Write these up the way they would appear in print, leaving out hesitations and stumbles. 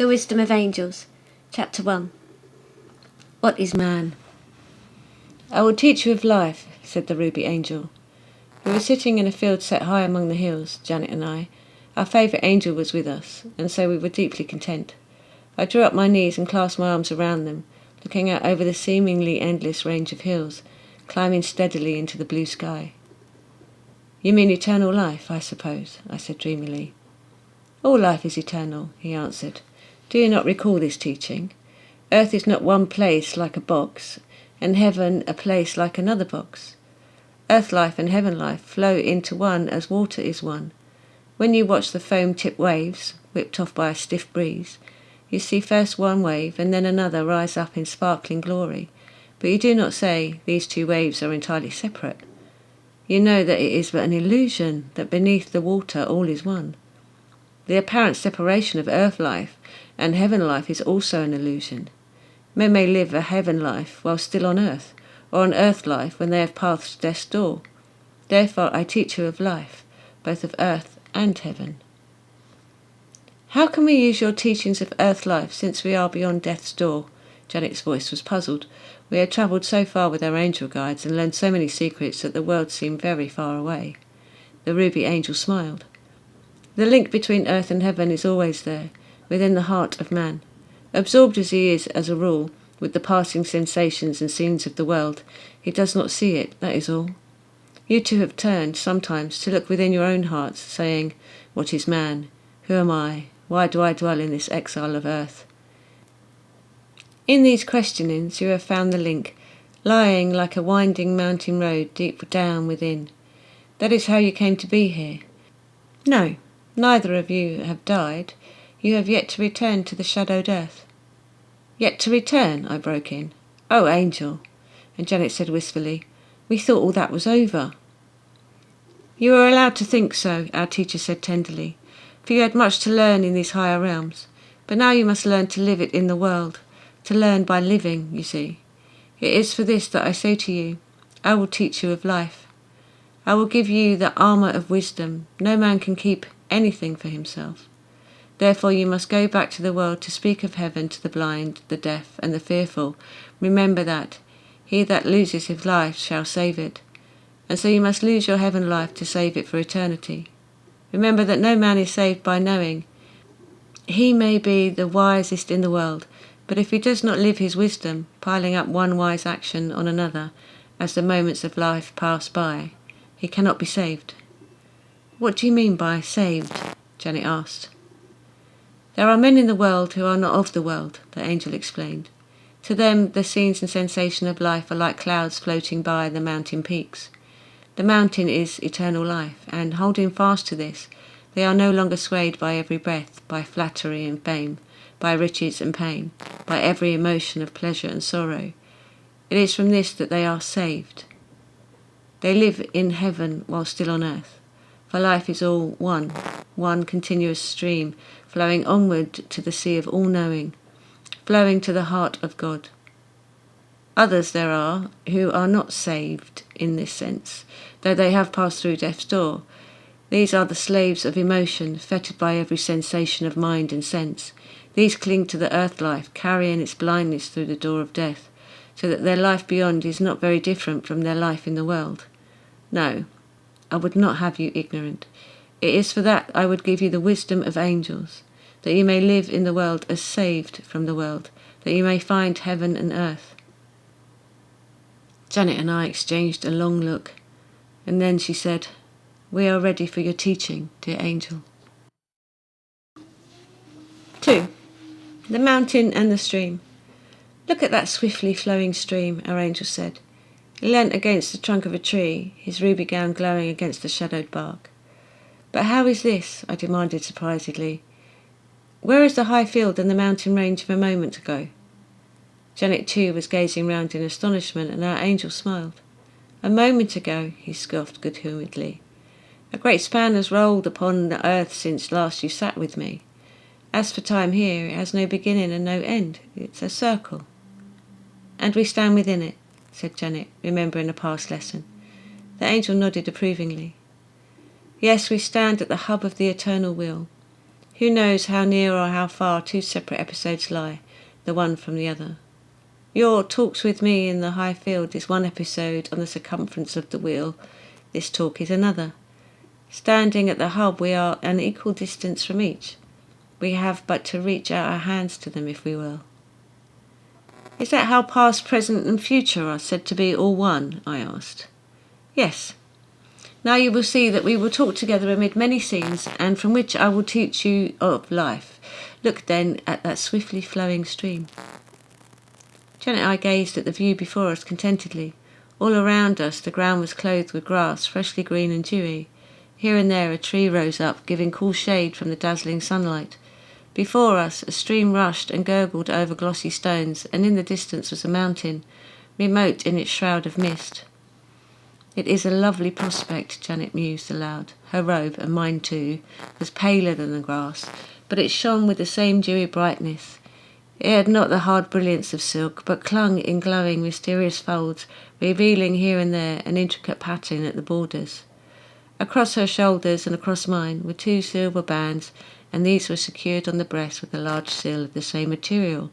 The Wisdom of Angels, Chapter 1. What is man? I will teach you of life, said the ruby angel. We were sitting in a field set high among the hills, Janet and I. Our favourite angel was with us, and so we were deeply content. I drew up my knees and clasped my arms around them, looking out over the seemingly endless range of hills, climbing steadily into the blue sky. You mean eternal life, I suppose, I said dreamily. All life is eternal, he answered. Do you not recall this teaching? Earth is not one place like a box, and heaven a place like another box. Earth life and heaven life flow into one as water is one. When you watch the foam-tipped waves, whipped off by a stiff breeze, you see first one wave and then another rise up in sparkling glory, but you do not say these two waves are entirely separate. You know that it is but an illusion, that beneath the water all is one. The apparent separation of earth life and heaven life is also an illusion. Men may live a heaven life while still on earth, or an earth life when they have passed death's door. Therefore I teach you of life, both of earth and heaven. How can we use your teachings of earth life since we are beyond death's door? Janet's voice was puzzled. We had travelled so far with our angel guides and learned so many secrets that the world seemed very far away. The ruby angel smiled. The link between earth and heaven is always there, within the heart of man. Absorbed as he is, as a rule, with the passing sensations and scenes of the world, he does not see it, that is all. You too have turned, sometimes, to look within your own hearts, saying, What is man? Who am I? Why do I dwell in this exile of earth? In these questionings you have found the link, lying like a winding mountain road deep down within. That is how you came to be here. No, neither of you have died. You have yet to return to the shadowed earth. Yet to return, I broke in. Oh, angel. And Janet said wistfully, We thought all that was over. You are allowed to think so, our teacher said tenderly, for you had much to learn in these higher realms. But now you must learn to live it in the world, to learn by living, you see. It is for this that I say to you, I will teach you of life. I will give you the armour of wisdom. No man can keep anything for himself. Therefore you must go back to the world to speak of heaven to the blind, the deaf, and the fearful. Remember that. He that loses his life shall save it. And so you must lose your heaven life to save it for eternity. Remember that no man is saved by knowing. He may be the wisest in the world, but if he does not live his wisdom, piling up one wise action on another, as the moments of life pass by, he cannot be saved. What do you mean by saved? Janet asked. There are men in the world who are not of the world, the angel explained. To them, the scenes and sensation of life are like clouds floating by the mountain peaks. The mountain is eternal life, and holding fast to this, they are no longer swayed by every breath, by flattery and fame, by riches and pain, by every emotion of pleasure and sorrow. It is from this that they are saved. They live in heaven while still on earth, for life is all one continuous stream, flowing onward to the sea of all-knowing, flowing to the heart of God. Others there are who are not saved in this sense, though they have passed through death's door. These are the slaves of emotion, fettered by every sensation of mind and sense. These cling to the earth life, carrying its blindness through the door of death, so that their life beyond is not very different from their life in the world. No, I would not have you ignorant. It is for that I would give you the wisdom of angels, that you may live in the world as saved from the world, that you may find heaven and earth. Janet and I exchanged a long look, and then she said, We are ready for your teaching, dear angel. 2. The mountain and the stream. Look at that swiftly flowing stream, our angel said. He leant against the trunk of a tree, his ruby gown glowing against the shadowed bark. But how is this? I demanded surprisedly. Where is the high field and the mountain range of a moment ago? Janet too was gazing round in astonishment, and our angel smiled. A moment ago, he scoffed good-humouredly. A great span has rolled upon the earth since last you sat with me. As for time here, it has no beginning and no end. It's a circle. And we stand within it, said Janet, remembering a past lesson. The angel nodded approvingly. Yes, we stand at the hub of the eternal wheel. Who knows how near or how far two separate episodes lie, the one from the other? Your talks with me in the high field is one episode on the circumference of the wheel. This talk is another. Standing at the hub, we are an equal distance from each. We have but to reach out our hands to them if we will. Is that how past, present and future are said to be all one? I asked. Yes. Now you will see that we will talk together amid many scenes, and from which I will teach you of life. Look then at that swiftly flowing stream. Janet and I gazed at the view before us contentedly. All around us the ground was clothed with grass, freshly green and dewy. Here and there a tree rose up, giving cool shade from the dazzling sunlight. Before us a stream rushed and gurgled over glossy stones, and in the distance was a mountain, remote in its shroud of mist. It is a lovely prospect, Janet mused aloud. Her robe, and mine too, was paler than the grass, but it shone with the same dewy brightness. It had not the hard brilliance of silk, but clung in glowing, mysterious folds, revealing here and there an intricate pattern at the borders. Across her shoulders and across mine were two silver bands, and these were secured on the breast with a large seal of the same material.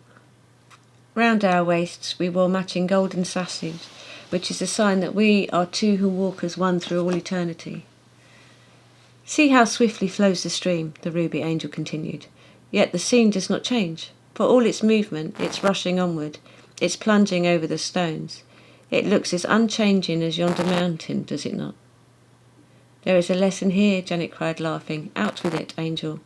Round our waists we wore matching golden sashes, which is a sign that we are two who walk as one through all eternity. See how swiftly flows the stream, the ruby angel continued. Yet the scene does not change. For all its movement, its rushing onward, its plunging over the stones, it looks as unchanging as yonder mountain, does it not? There is a lesson here, Janet cried, laughing. Out with it, angel.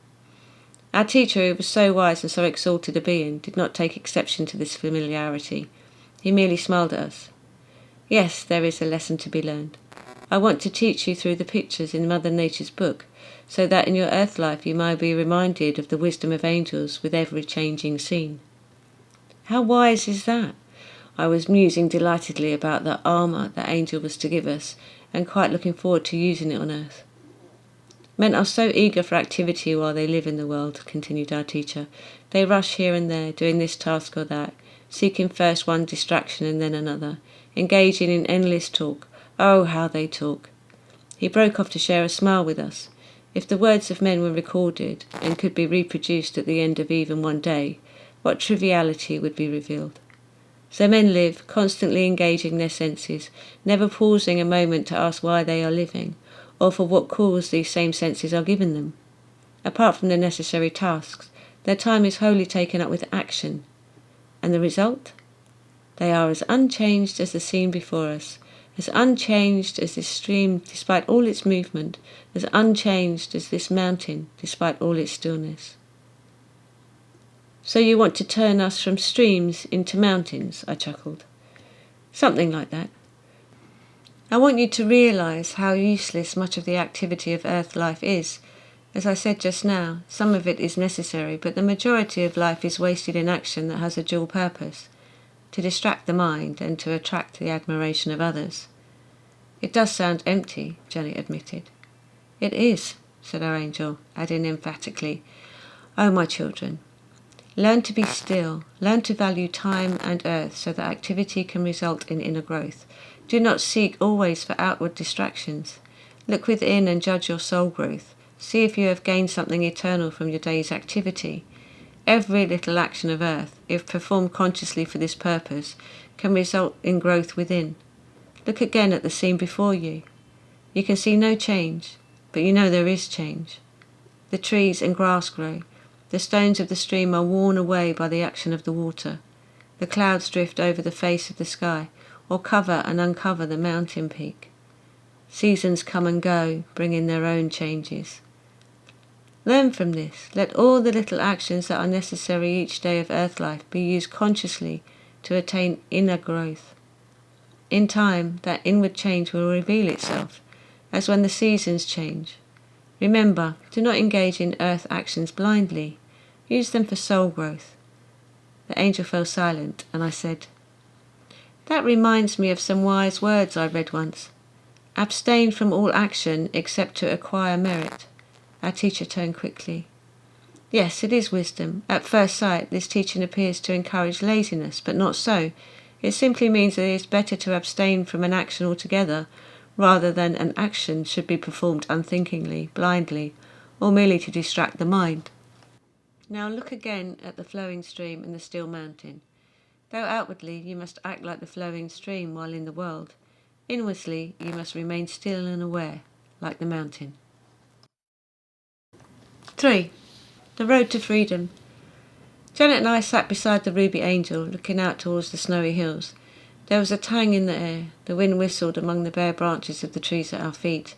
Our teacher, who was so wise and so exalted a being, did not take exception to this familiarity. He merely smiled at us. Yes, there is a lesson to be learned. I want to teach you through the pictures in Mother Nature's book, so that in your earth life you may be reminded of the wisdom of angels with every changing scene. How wise is that? I was musing delightedly about the armour that angel was to give us, and quite looking forward to using it on earth. Men are so eager for activity while they live in the world, continued our teacher. They rush here and there, doing this task or that, seeking first one distraction and then another, engaging in endless talk. Oh, how they talk! He broke off to share a smile with us. If the words of men were recorded and could be reproduced at the end of even one day, what triviality would be revealed? So men live, constantly engaging their senses, never pausing a moment to ask why they are living, or for what cause these same senses are given them. Apart from the necessary tasks, their time is wholly taken up with action. And the result? They are as unchanged as the scene before us, as unchanged as this stream despite all its movement, as unchanged as this mountain despite all its stillness. So you want to turn us from streams into mountains, I chuckled. Something like that. I want you to realise how useless much of the activity of earth life is. As I said just now, some of it is necessary, but the majority of life is wasted in action that has a dual purpose, to distract the mind and to attract the admiration of others. It does sound empty, Janet admitted. It is, said our angel, adding emphatically, Oh, my children, learn to be still, learn to value time and earth so that activity can result in inner growth. Do not seek always for outward distractions. Look within and judge your soul growth. See if you have gained something eternal from your day's activity. Every little action of earth, if performed consciously for this purpose, can result in growth within. Look again at the scene before you. You can see no change, but you know there is change. The trees and grass grow. The stones of the stream are worn away by the action of the water. The clouds drift over the face of the sky, or cover and uncover the mountain peak. Seasons come and go, bringing their own changes. Learn from this. Let all the little actions that are necessary each day of earth life be used consciously to attain inner growth. In time, that inward change will reveal itself, as when the seasons change. Remember, do not engage in earth actions blindly. Use them for soul growth. The angel fell silent, and I said, That reminds me of some wise words I read once. Abstain from all action except to acquire merit. Our teacher turned quickly. Yes, it is wisdom. At first sight, this teaching appears to encourage laziness, but not so. It simply means that it is better to abstain from an action altogether, rather than an action should be performed unthinkingly, blindly, or merely to distract the mind. Now look again at the flowing stream and the still mountain. Though outwardly you must act like the flowing stream while in the world, inwardly you must remain still and aware, like the mountain. 3. The road to freedom. Janet and I sat beside the Ruby Angel, looking out towards the snowy hills. There was a tang in the air, the wind whistled among the bare branches of the trees at our feet,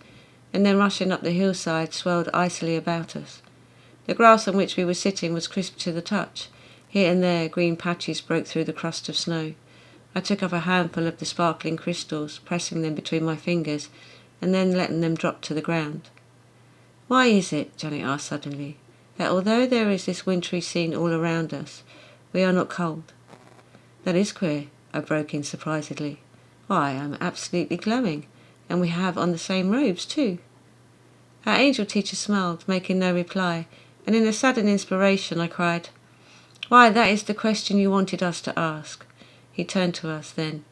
and then rushing up the hillside swirled icily about us. The grass on which we were sitting was crisp to the touch. Here and there green patches broke through the crust of snow. I took up a handful of the sparkling crystals, pressing them between my fingers, and then letting them drop to the ground. "Why is it," Janet asked suddenly, "that although there is this wintry scene all around us, we are not cold?" "That is queer," I broke in surprisedly. "Why, I'm absolutely glowing, and we have on the same robes too." Our angel teacher smiled, making no reply, and in a sudden inspiration I cried, "Why, that is the question you wanted us to ask." He turned to us then,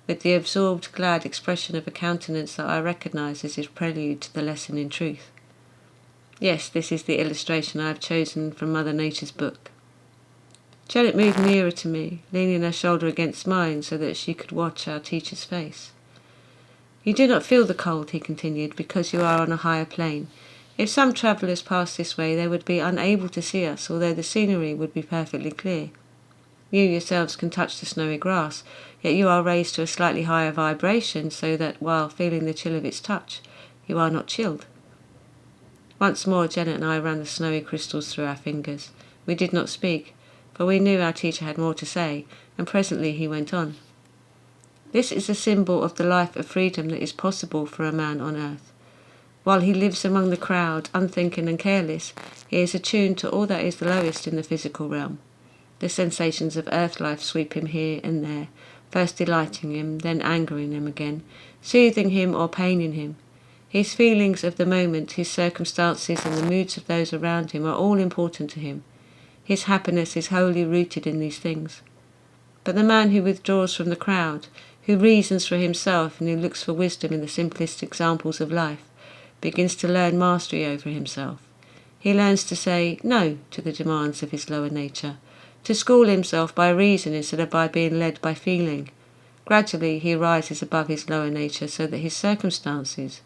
with the absorbed, glad expression of a countenance that I recognised as his prelude to the lesson in truth. Yes, this is the illustration I have chosen from Mother Nature's book. Janet moved nearer to me, leaning her shoulder against mine so that she could watch our teacher's face. "You do not feel the cold," he continued, "because you are on a higher plane. If some travellers passed this way, they would be unable to see us, although the scenery would be perfectly clear. You yourselves can touch the snowy grass, yet you are raised to a slightly higher vibration, so that, while feeling the chill of its touch, you are not chilled." Once more Janet and I ran the snowy crystals through our fingers. We did not speak, for we knew our teacher had more to say, and presently he went on. "This is a symbol of the life of freedom that is possible for a man on earth. While he lives among the crowd, unthinking and careless, he is attuned to all that is the lowest in the physical realm. The sensations of earth life sweep him here and there, first delighting him, then angering him again, soothing him or paining him. His feelings of the moment, his circumstances and the moods of those around him are all important to him. His happiness is wholly rooted in these things. But the man who withdraws from the crowd, who reasons for himself and who looks for wisdom in the simplest examples of life, begins to learn mastery over himself. He learns to say no to the demands of his lower nature, to school himself by reason instead of by being led by feeling. Gradually he rises above his lower nature so that his circumstances,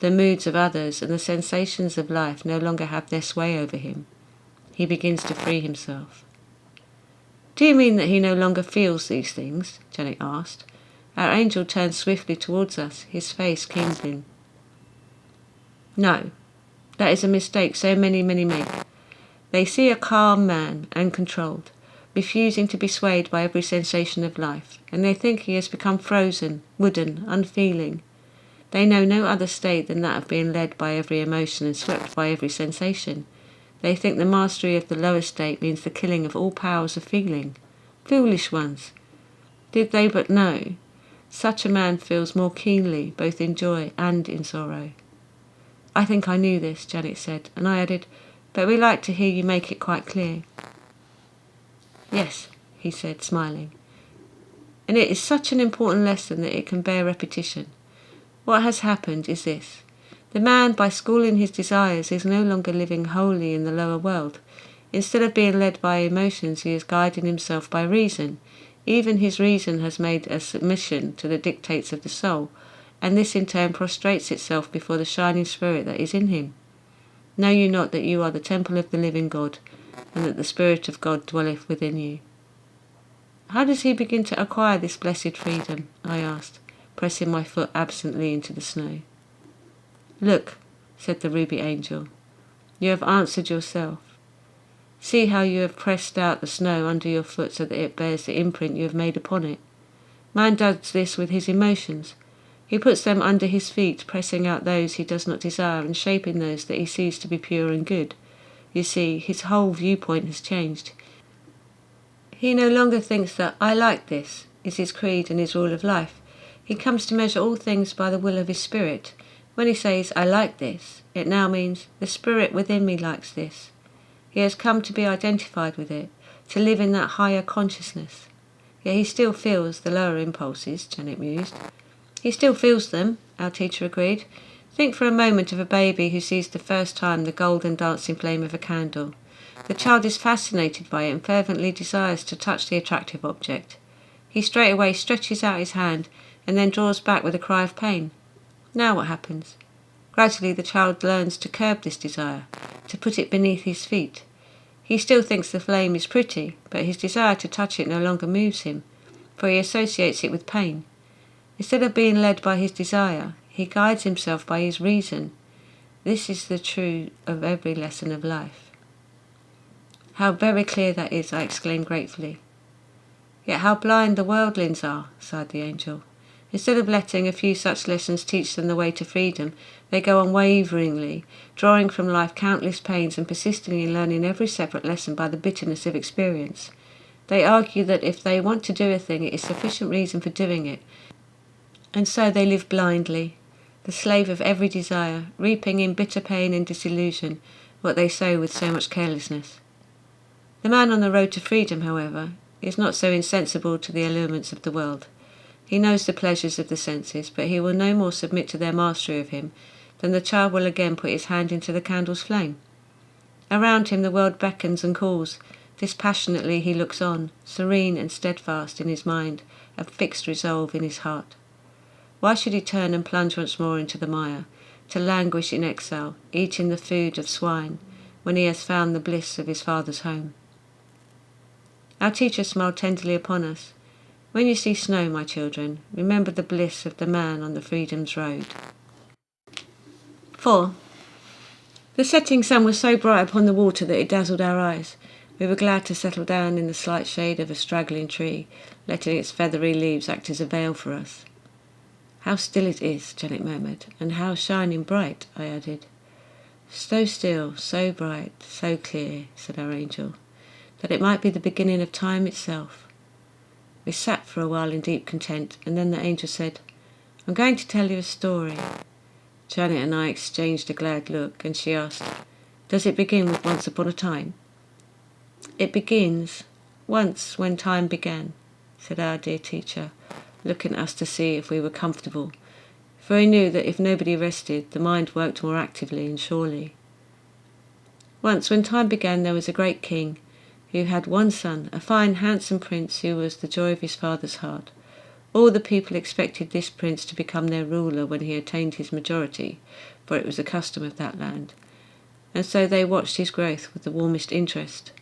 the moods of others and the sensations of life no longer have their sway over him. He begins to free himself." "Do you mean that he no longer feels these things?" Janet asked. Our angel turned swiftly towards us, his face kindling. "No, that is a mistake so many make. They see a calm man, uncontrolled, refusing to be swayed by every sensation of life, and they think he has become frozen, wooden, unfeeling. They know no other state than that of being led by every emotion and swept by every sensation. They think the mastery of the lower state means the killing of all powers of feeling. Foolish ones! Did they but know, such a man feels more keenly, both in joy and in sorrow." "I think I knew this," Janet said, and I added, "but we like to hear you make it quite clear." "Yes," he said, smiling, "and it is such an important lesson that it can bear repetition. What has happened is this. The man, by schooling his desires, is no longer living wholly in the lower world. Instead of being led by emotions, he is guiding himself by reason. Even his reason has made a submission to the dictates of the soul, and this in turn prostrates itself before the shining spirit that is in him. Know you not that you are the temple of the living God, and that the Spirit of God dwelleth within you?" "How does he begin to acquire this blessed freedom?" I asked, pressing my foot absently into the snow. "Look," said the Ruby Angel, "you have answered yourself. See how you have pressed out the snow under your foot so that it bears the imprint you have made upon it. Man does this with his emotions. He puts them under his feet, pressing out those he does not desire and shaping those that he sees to be pure and good. You see, his whole viewpoint has changed. He no longer thinks that 'I like this' is his creed and his rule of life. He comes to measure all things by the will of his spirit. When he says, 'I like this,' it now means, 'The spirit within me likes this.' He has come to be identified with it, to live in that higher consciousness. Yet he still feels the lower impulses," Janet mused. "He still feels them," our teacher agreed. "Think for a moment of a baby who sees the first time the golden dancing flame of a candle. The child is fascinated by it and fervently desires to touch the attractive object. He straightway stretches out his hand and then draws back with a cry of pain. Now what happens? Gradually the child learns to curb this desire, to put it beneath his feet. He still thinks the flame is pretty, but his desire to touch it no longer moves him, for he associates it with pain. Instead of being led by his desire, he guides himself by his reason. This is the truth of every lesson of life. How very clear that is, I exclaimed gratefully. Yet how blind the worldlings are, sighed the angel. Instead of letting a few such lessons teach them the way to freedom, they go unwaveringly, drawing from life countless pains and persisting in learning every separate lesson by the bitterness of experience. They argue that if they want to do a thing, it is sufficient reason for doing it, and so they live blindly, the slave of every desire, reaping in bitter pain and disillusion what they sow with so much carelessness. The man on the road to freedom, however, is not so insensible to the allurements of the world. He knows the pleasures of the senses, but he will no more submit to their mastery of him than the child will again put his hand into the candle's flame. Around him the world beckons and calls. Dispassionately he looks on, serene and steadfast in his mind, a fixed resolve in his heart. Why should he turn and plunge once more into the mire, to languish in exile, eating the food of swine, when he has found the bliss of his Father's home? Our teacher smiled tenderly upon us. When you see snow, my children, remember the bliss of the man on the freedom's road. 4. The setting sun was so bright upon the water that it dazzled our eyes. We were glad to settle down in the slight shade of a straggling tree, letting its feathery leaves act as a veil for us. How still it is, Janet murmured, and how shining bright, I added. So still, so bright, so clear, said our angel, that it might be the beginning of time itself. We sat for a while in deep content, and then the angel said, I'm going to tell you a story. Janet and I exchanged a glad look, and she asked, Does it begin with once upon a time? It begins once when time began, said our dear teacher, looking at us to see if we were comfortable, for he knew that if nobody rested, the mind worked more actively and surely. Once when time began, there was a great king, who had one son, a fine, handsome prince who was the joy of his father's heart. All the people expected this prince to become their ruler when he attained his majority, for it was the custom of that land, and so they watched his growth with the warmest interest.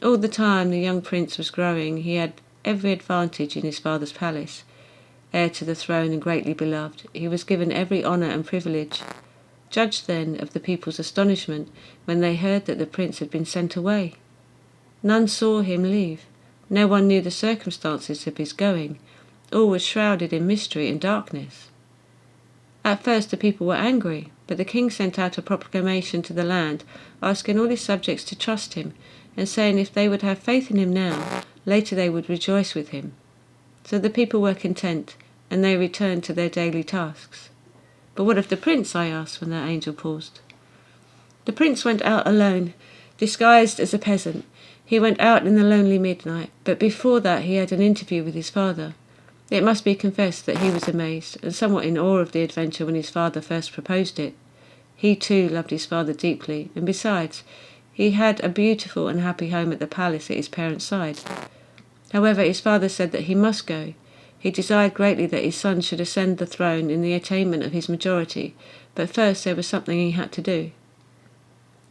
All the time the young prince was growing, he had every advantage in his father's palace. Heir to the throne and greatly beloved, he was given every honour and privilege. Judge then of the people's astonishment when they heard that the prince had been sent away. None saw him leave. No one knew the circumstances of his going. All was shrouded in mystery and darkness. At first the people were angry, but the king sent out a proclamation to the land, asking all his subjects to trust him, and saying if they would have faith in him now, later they would rejoice with him. So the people were content, and they returned to their daily tasks. But what of the prince? I asked when the angel paused. The prince went out alone, disguised as a peasant. He went out in the lonely midnight, but before that he had an interview with his father. It must be confessed that he was amazed, and somewhat in awe of the adventure when his father first proposed it. He too loved his father deeply, and besides, he had a beautiful and happy home at the palace at his parents' side. However, his father said that he must go. He desired greatly that his son should ascend the throne in the attainment of his majority, but first there was something he had to do.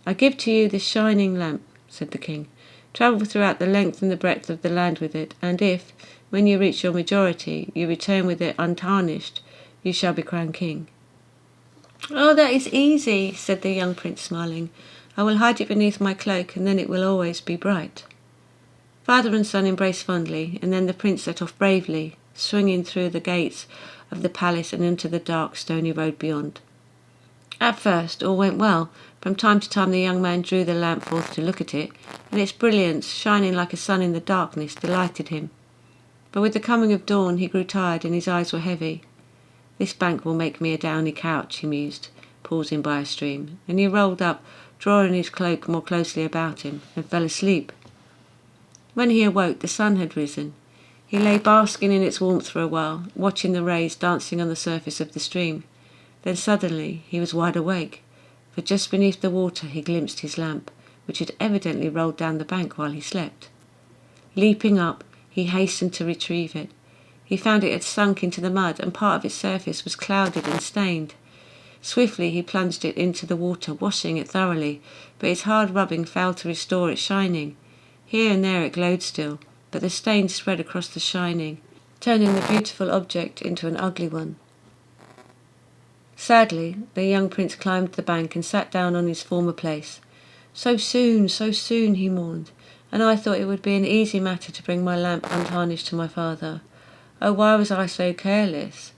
I give to you this shining lamp, said the king. Travel throughout the length and the breadth of the land with it, and if, when you reach your majority, you return with it untarnished, you shall be crowned king. Oh, that is easy, said the young prince, smiling. I will hide it beneath my cloak, and then it will always be bright. Father and son embraced fondly, and then the prince set off bravely, swinging through the gates of the palace and into the dark, stony road beyond. At first all went well. From time to time the young man drew the lamp forth to look at it, and its brilliance, shining like a sun in the darkness, delighted him. But with the coming of dawn he grew tired and his eyes were heavy. This bank will make me a downy couch, he mused, pausing by a stream, and he rolled up, drawing his cloak more closely about him, and fell asleep. When he awoke, the sun had risen. He lay basking in its warmth for a while, watching the rays dancing on the surface of the stream. Then suddenly he was wide awake, for just beneath the water he glimpsed his lamp, which had evidently rolled down the bank while he slept. Leaping up, he hastened to retrieve it. He found it had sunk into the mud, and part of its surface was clouded and stained. Swiftly he plunged it into the water, washing it thoroughly, but his hard rubbing failed to restore its shining. Here and there it glowed still, but the stains spread across the shining, turning the beautiful object into an ugly one. Sadly, the young prince climbed the bank and sat down on his former place. So soon, he mourned, and I thought it would be an easy matter to bring my lamp untarnished to my father. Oh, why was I so careless?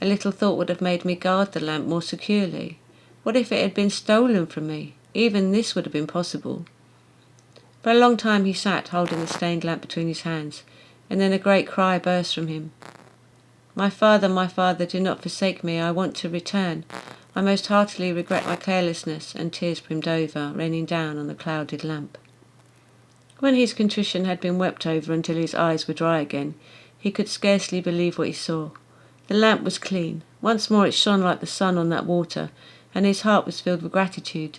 A little thought would have made me guard the lamp more securely. What if it had been stolen from me? Even this would have been possible. For a long time he sat, holding the stained lamp between his hands, and then a great cry burst from him. My father, do not forsake me. I want to return. I most heartily regret my carelessness," and tears brimmed over, raining down on the clouded lamp. When his contrition had been wept over until his eyes were dry again, he could scarcely believe what he saw. The lamp was clean. Once more it shone like the sun on that water, and his heart was filled with gratitude.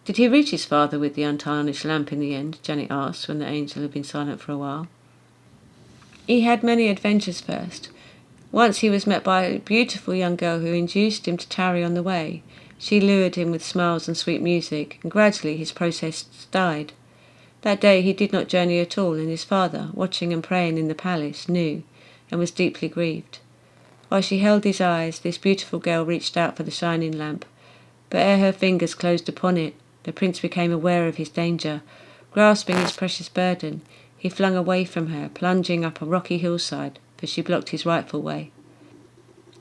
"Did he reach his father with the untarnished lamp in the end?" Janet asked, when the angel had been silent for a while. "He had many adventures first. Once he was met by a beautiful young girl who induced him to tarry on the way. She lured him with smiles and sweet music, and gradually his protests died. That day he did not journey at all, and his father, watching and praying in the palace, knew, and was deeply grieved. While she held his eyes, this beautiful girl reached out for the shining lamp, but ere her fingers closed upon it, the prince became aware of his danger. Grasping his precious burden, he flung away from her, plunging up a rocky hillside, for she blocked his rightful way.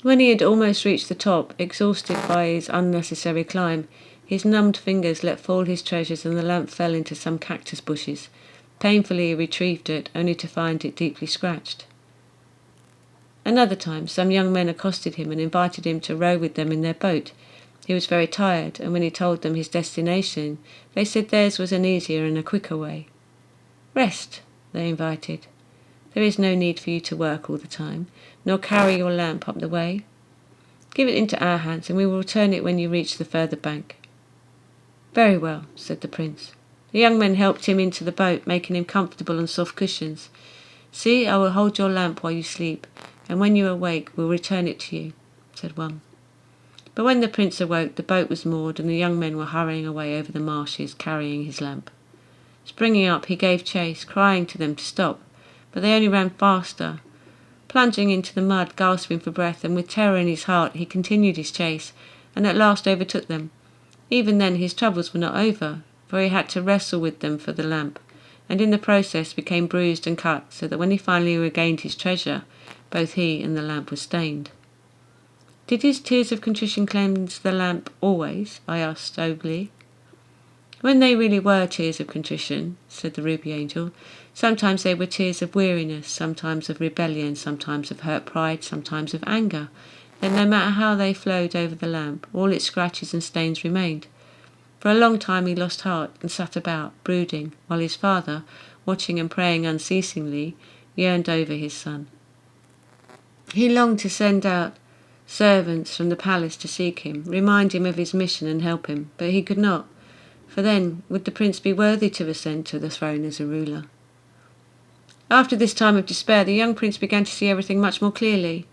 When he had almost reached the top, exhausted by his unnecessary climb, his numbed fingers let fall his treasures and the lamp fell into some cactus bushes. Painfully he retrieved it, only to find it deeply scratched. Another time, some young men accosted him and invited him to row with them in their boat. He was very tired, and when he told them his destination, they said theirs was an easier and a quicker way. "Rest," they invited. "There is no need for you to work all the time, nor carry your lamp up the way. Give it into our hands, and we will return it when you reach the further bank." "Very well," said the prince. The young men helped him into the boat, making him comfortable on soft cushions. "See, I will hold your lamp while you sleep, and when you awake we'll return it to you," said one. But when the prince awoke, the boat was moored, and the young men were hurrying away over the marshes, carrying his lamp. Springing up, he gave chase, crying to them to stop, but they only ran faster. Plunging into the mud, gasping for breath, and with terror in his heart, he continued his chase, and at last overtook them. Even then his troubles were not over, for he had to wrestle with them for the lamp, and in the process became bruised and cut, so that when he finally regained his treasure, both he and the lamp were stained. "Did his tears of contrition cleanse the lamp always?" I asked soberly. "When they really were tears of contrition," said the ruby angel, "sometimes they were tears of weariness, sometimes of rebellion, sometimes of hurt pride, sometimes of anger. Then no matter how they flowed over the lamp, all its scratches and stains remained. For a long time he lost heart and sat about, brooding, while his father, watching and praying unceasingly, yearned over his son. He longed to send out servants from the palace to seek him, remind him of his mission and help him, but he could not, for then would the prince be worthy to ascend to the throne as a ruler. After this time of despair, the young prince began to see everything much more clearly.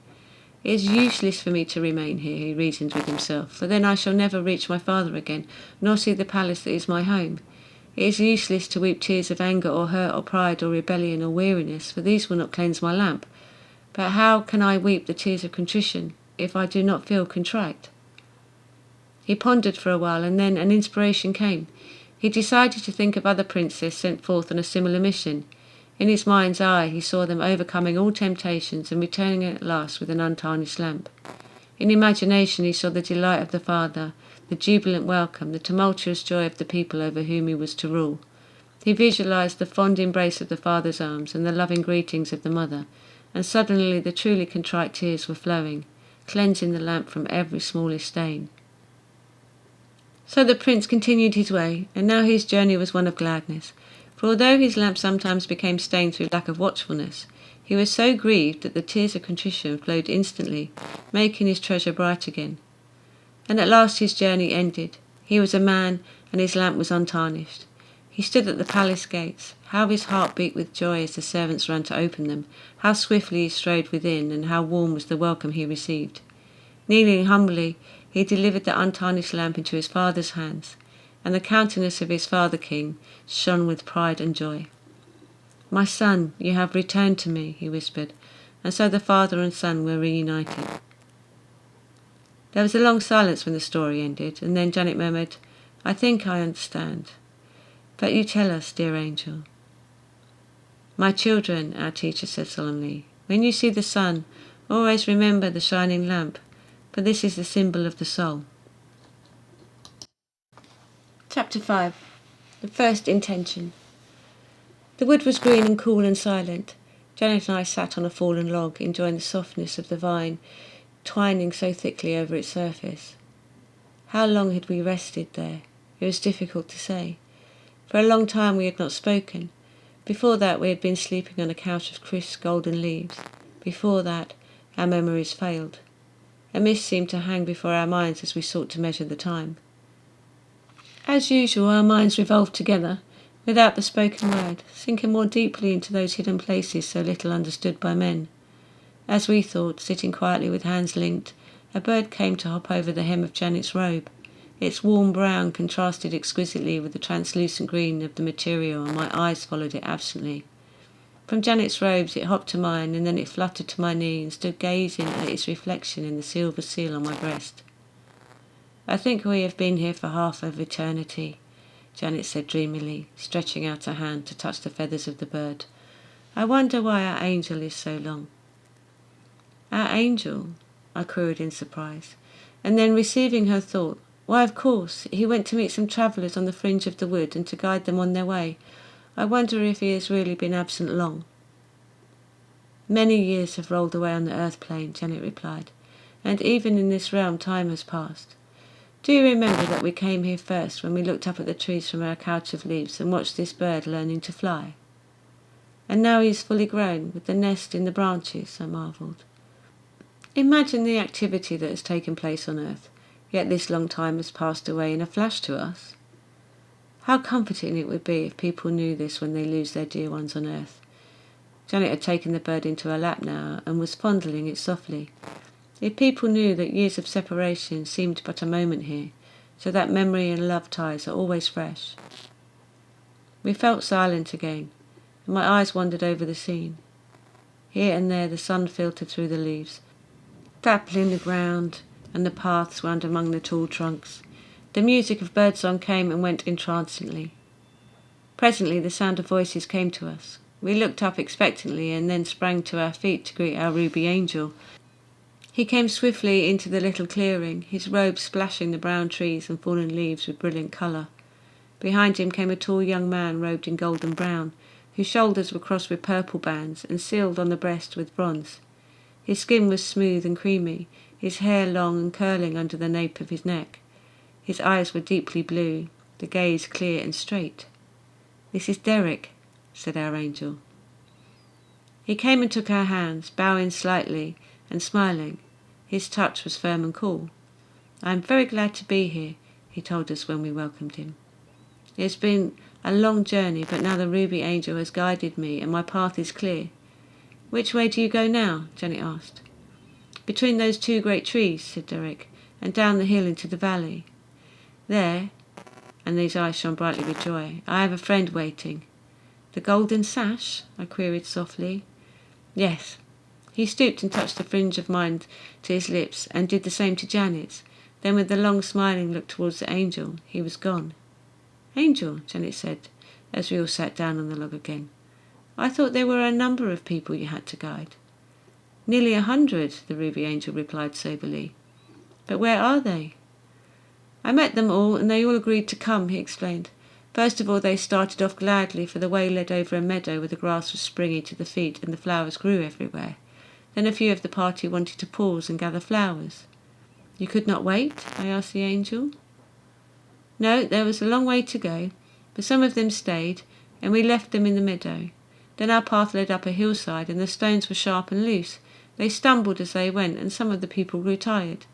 "It is useless for me to remain here," he reasoned with himself, "for then I shall never reach my father again, nor see the palace that is my home. It is useless to weep tears of anger or hurt or pride or rebellion or weariness, for these will not cleanse my lamp. But how can I weep the tears of contrition if I do not feel contrite?" He pondered for a while, and then an inspiration came. He decided to think of other princes sent forth on a similar mission. In his mind's eye he saw them overcoming all temptations and returning at last with an untarnished lamp. In imagination he saw the delight of the father, the jubilant welcome, the tumultuous joy of the people over whom he was to rule. He visualized the fond embrace of the father's arms and the loving greetings of the mother, and suddenly the truly contrite tears were flowing, cleansing the lamp from every smallest stain. So the prince continued his way, and now his journey was one of gladness, for although his lamp sometimes became stained through lack of watchfulness, he was so grieved that the tears of contrition flowed instantly, making his treasure bright again. And at last his journey ended. He was a man, and his lamp was untarnished. He stood at the palace gates. How his heart beat with joy as the servants ran to open them, how swiftly he strode within, and how warm was the welcome he received. Kneeling humbly, he delivered the untarnished lamp into his father's hands, and the countenance of his father-king shone with pride and joy. "My son, you have returned to me," he whispered, and so the father and son were reunited. There was a long silence when the story ended, and then Janet murmured, "I think I understand. But you tell us, dear angel." "My children," our teacher said solemnly, "when you see the sun, always remember the shining lamp, for this is the symbol of the soul." Chapter 5. The First Intention. The wood was green and cool and silent. Janet and I sat on a fallen log, enjoying the softness of the vine twining so thickly over its surface. How long had we rested there? It was difficult to say. For a long time we had not spoken. Before that we had been sleeping on a couch of crisp golden leaves. Before that our memories failed. A mist seemed to hang before our minds as we sought to measure the time. As usual, our minds revolved together, without the spoken word, sinking more deeply into those hidden places so little understood by men. As we thought, sitting quietly with hands linked, a bird came to hop over the hem of Janet's robe. Its warm brown contrasted exquisitely with the translucent green of the material, and my eyes followed it absently. From Janet's robes it hopped to mine, and then it fluttered to my knee and stood gazing at its reflection in the silver seal on my breast. "I think we have been here for half of eternity," Janet said dreamily, stretching out her hand to touch the feathers of the bird. "I wonder why our angel is so long." "Our angel?" I queried in surprise, and then, receiving her thought, "Why, of course, he went to meet some travellers on the fringe of the wood and to guide them on their way. I wonder if he has really been absent long." "Many years have rolled away on the earth plane," Janet replied, "and even in this realm time has passed. Do you remember that we came here first when we looked up at the trees from our couch of leaves and watched this bird learning to fly? And now he is fully grown, with the nest in the branches," I marvelled. "Imagine the activity that has taken place on earth, yet this long time has passed away in a flash to us. How comforting it would be if people knew this when they lose their dear ones on earth." Janet had taken the bird into her lap now and was fondling it softly. "If people knew that years of separation seemed but a moment here, so that memory and love ties are always fresh." We felt silent again, and my eyes wandered over the scene. Here and there the sun filtered through the leaves, dappling the ground and the paths wound among the tall trunks. The music of birdsong came and went entrancingly. Presently the sound of voices came to us. We looked up expectantly and then sprang to our feet to greet our ruby angel. He came swiftly into the little clearing, his robe splashing the brown trees and fallen leaves with brilliant colour. Behind him came a tall young man robed in golden brown, whose shoulders were crossed with purple bands and sealed on the breast with bronze. His skin was smooth and creamy, his hair long and curling under the nape of his neck. His eyes were deeply blue, the gaze clear and straight. "This is Derek," said our angel. He came and took our hands, bowing slightly and smiling. His touch was firm and cool. "I am very glad to be here," he told us when we welcomed him. "It has been a long journey, but now the ruby angel has guided me and my path is clear." "Which way do you go now?" Janet asked. "Between those two great trees," said Derek, "and down the hill into the valley. There," and these eyes shone brightly with joy, "I have a friend waiting." "The golden sash?" I queried softly. "Yes." He stooped and touched the fringe of mine to his lips and did the same to Janet's. Then with a long smiling look towards the angel, he was gone. "Angel," Janet said, as we all sat down on the log again, "I thought there were a number of people you had to guide." "Nearly 100, the ruby angel replied soberly. "But where are they?" "I met them all, and they all agreed to come," he explained. "First of all they started off gladly, for the way led over a meadow where the grass was springy to the feet and the flowers grew everywhere. Then a few of the party wanted to pause and gather flowers." "You could not wait?" I asked the angel. "No, there was a long way to go, but some of them stayed, and we left them in the meadow. Then our path led up a hillside, and the stones were sharp and loose. They stumbled as they went, and some of the people grew tired.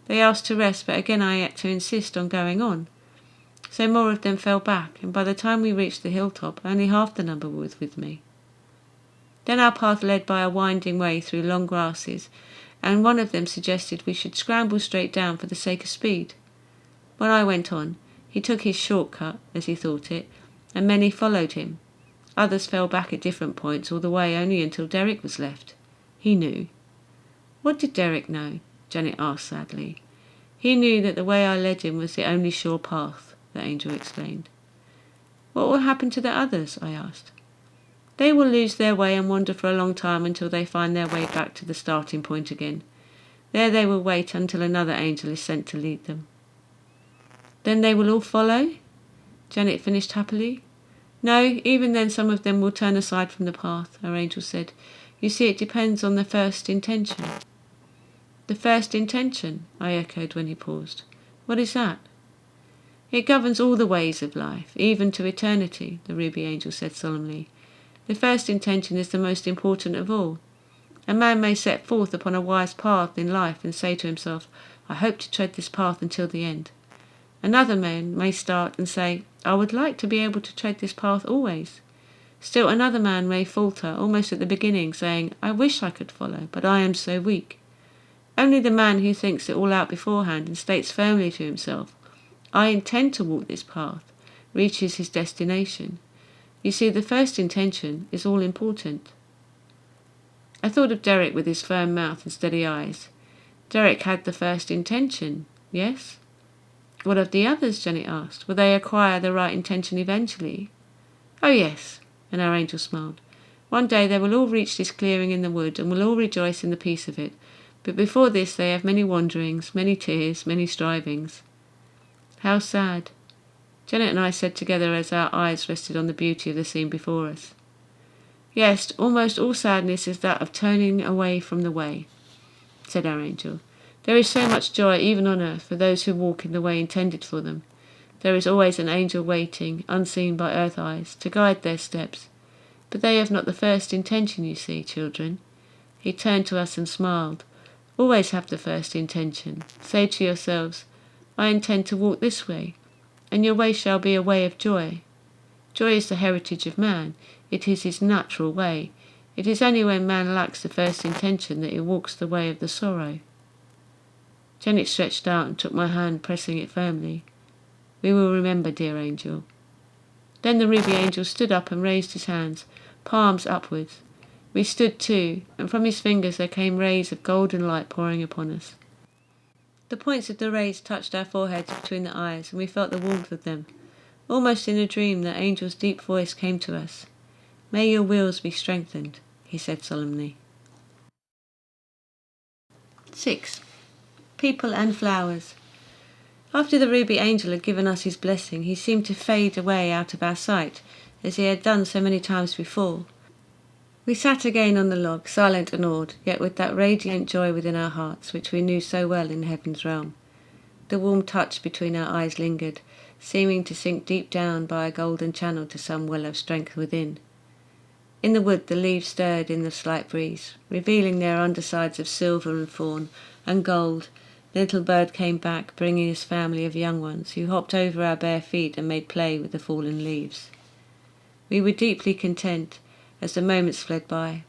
They asked to rest, but again I had to insist on going on. So more of them fell back, and by the time we reached the hilltop, only half the number was with me. Then our path led by a winding way through long grasses, and one of them suggested we should scramble straight down for the sake of speed. When I went on, he took his short-cut, as he thought it, and many followed him. Others fell back at different points all the way, only until Derek was left. He knew. What did Derek know? Janet asked sadly. He knew that the way I led him was the only sure path, the angel explained. What will happen to the others? I asked. They will lose their way and wander for a long time until they find their way back to the starting point again. There they will wait until another angel is sent to lead them. Then they will all follow? Janet finished happily. No, even then some of them will turn aside from the path, our angel said. You see, it depends on the first intention. The first intention, I echoed when he paused. What is that? It governs all the ways of life, even to eternity, the ruby angel said solemnly. The first intention is the most important of all. A man may set forth upon a wise path in life and say to himself, I hope to tread this path until the end. Another man may start and say, I would like to be able to tread this path always. Still another man may falter almost at the beginning, saying, I wish I could follow, but I am so weak. Only the man who thinks it all out beforehand and states firmly to himself, I intend to walk this path, reaches his destination. You see, the first intention is all important. I thought of Derek with his firm mouth and steady eyes. Derek had the first intention, yes? What of the others? Janet asked. Will they acquire the right intention eventually? Oh yes, and our angel smiled. One day they will all reach this clearing in the wood and will all rejoice in the peace of it. But before this they have many wanderings, many tears, many strivings. How sad, Janet and I said together as our eyes rested on the beauty of the scene before us. Yes, almost all sadness is that of turning away from the way, said our angel. There is so much joy even on earth for those who walk in the way intended for them. There is always an angel waiting, unseen by earth eyes, to guide their steps. But they have not the first intention, you see, children. He turned to us and smiled. Always have the first intention. Say to yourselves, I intend to walk this way, and your way shall be a way of joy. Joy is the heritage of man. It is his natural way. It is only when man lacks the first intention that he walks the way of the sorrow. Janet stretched out and took my hand, pressing it firmly. We will remember, dear angel. Then the ruby angel stood up and raised his hands, palms upwards. We stood too, and from his fingers there came rays of golden light pouring upon us. The points of the rays touched our foreheads between the eyes, and we felt the warmth of them. Almost in a dream, the angel's deep voice came to us. May your wills be strengthened, he said solemnly. 6. People and flowers. After the ruby angel had given us his blessing, he seemed to fade away out of our sight, as he had done so many times before. We sat again on the log, silent and awed, yet with that radiant joy within our hearts, which we knew so well in heaven's realm. The warm touch between our eyes lingered, seeming to sink deep down by a golden channel to some well of strength within. In the wood the leaves stirred in the slight breeze, revealing their undersides of silver and fawn and gold. The little bird came back, bringing his family of young ones, who hopped over our bare feet and made play with the fallen leaves. We were deeply content as the moments fled by.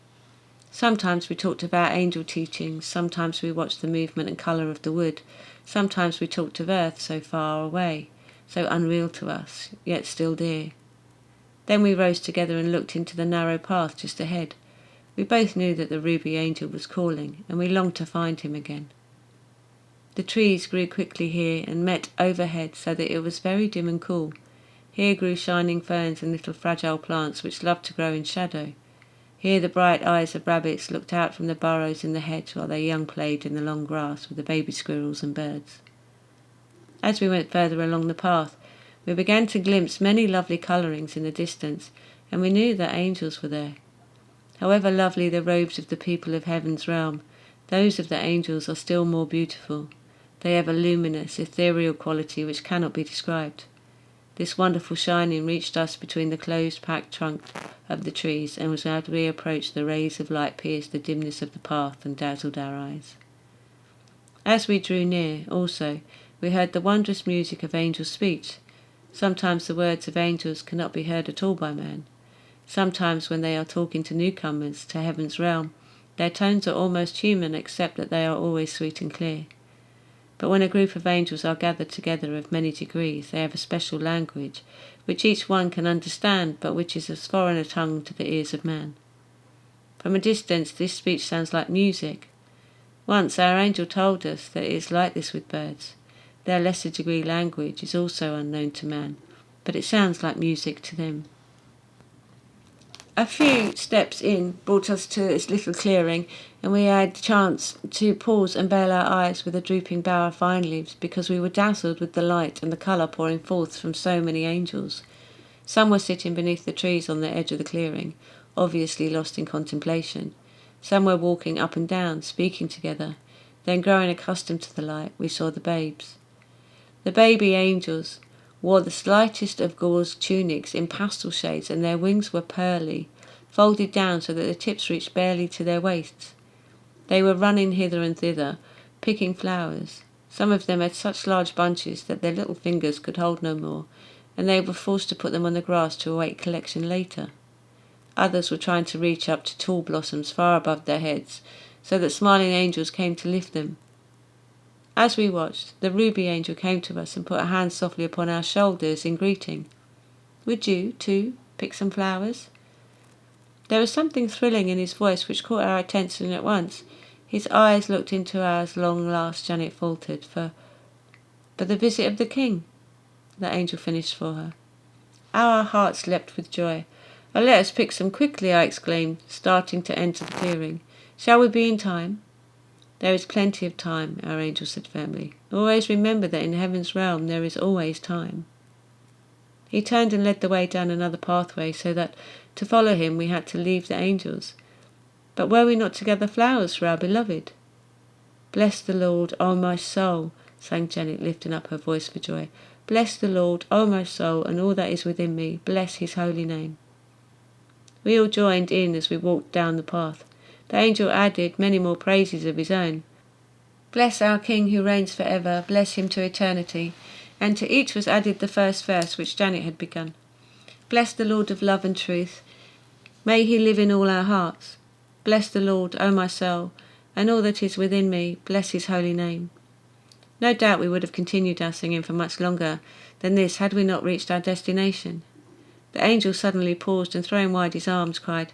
Sometimes we talked of our angel teachings, sometimes we watched the movement and colour of the wood, sometimes we talked of earth so far away, so unreal to us, yet still dear. Then we rose together and looked into the narrow path just ahead. We both knew that the ruby angel was calling, and we longed to find him again. The trees grew quickly here and met overhead so that it was very dim and cool. Here grew shining ferns and little fragile plants which loved to grow in shadow. Here the bright eyes of rabbits looked out from the burrows in the hedge while their young played in the long grass with the baby squirrels and birds. As we went further along the path, we began to glimpse many lovely colourings in the distance, and we knew that angels were there. However lovely the robes of the people of heaven's realm, those of the angels are still more beautiful. They have a luminous, ethereal quality which cannot be described. This wonderful shining reached us between the closed, packed trunk of the trees, and as we approached, the rays of light pierced the dimness of the path and dazzled our eyes. As we drew near, also, we heard the wondrous music of angel speech. Sometimes the words of angels cannot be heard at all by man. Sometimes when they are talking to newcomers to heaven's realm, their tones are almost human, except that they are always sweet and clear. But when a group of angels are gathered together of many degrees, they have a special language, which each one can understand, but which is as foreign a tongue to the ears of man. From a distance this speech sounds like music. Once our angel told us that it is like this with birds. Their lesser degree language is also unknown to man, but it sounds like music to them. A few steps in brought us to its little clearing, and we had the chance to pause and veil our eyes with a drooping bough of vine leaves, because we were dazzled with the light and the colour pouring forth from so many angels. Some were sitting beneath the trees on the edge of the clearing, obviously lost in contemplation. Some were walking up and down, speaking together. Then, growing accustomed to the light, we saw the babes. The baby angels wore the slightest of gauze tunics in pastel shades, and their wings were pearly, folded down so that the tips reached barely to their waists. They were running hither and thither, picking flowers. Some of them had such large bunches that their little fingers could hold no more, and they were forced to put them on the grass to await collection later. Others were trying to reach up to tall blossoms far above their heads, so that smiling angels came to lift them. As we watched, the ruby angel came to us and put a hand softly upon our shoulders in greeting. "Would you, too, pick some flowers?" There was something thrilling in his voice which caught our attention at once. His eyes looked into ours. "Long last," Janet faltered, for the visit of the king," the angel finished for her. Our hearts leapt with joy. "Oh, let us pick some quickly," I exclaimed, starting to enter the clearing. "Shall we be in time?" "There is plenty of time," our angel said firmly. "Always remember that in heaven's realm there is always time." He turned and led the way down another pathway, so that to follow him we had to leave the angels. But were we not to gather flowers for our beloved? "Bless the Lord, O my soul," sang Janet, lifting up her voice for joy. "Bless the Lord, O my soul, and all that is within me. Bless his holy name." We all joined in as we walked down the path. The angel added many more praises of his own. "Bless our King who reigns forever, bless him to eternity." And to each was added the first verse which Janet had begun. "Bless the Lord of love and truth. May he live in all our hearts. Bless the Lord, O my soul, and all that is within me. Bless his holy name." No doubt we would have continued our singing for much longer than this had we not reached our destination. The angel suddenly paused and, throwing wide his arms, cried,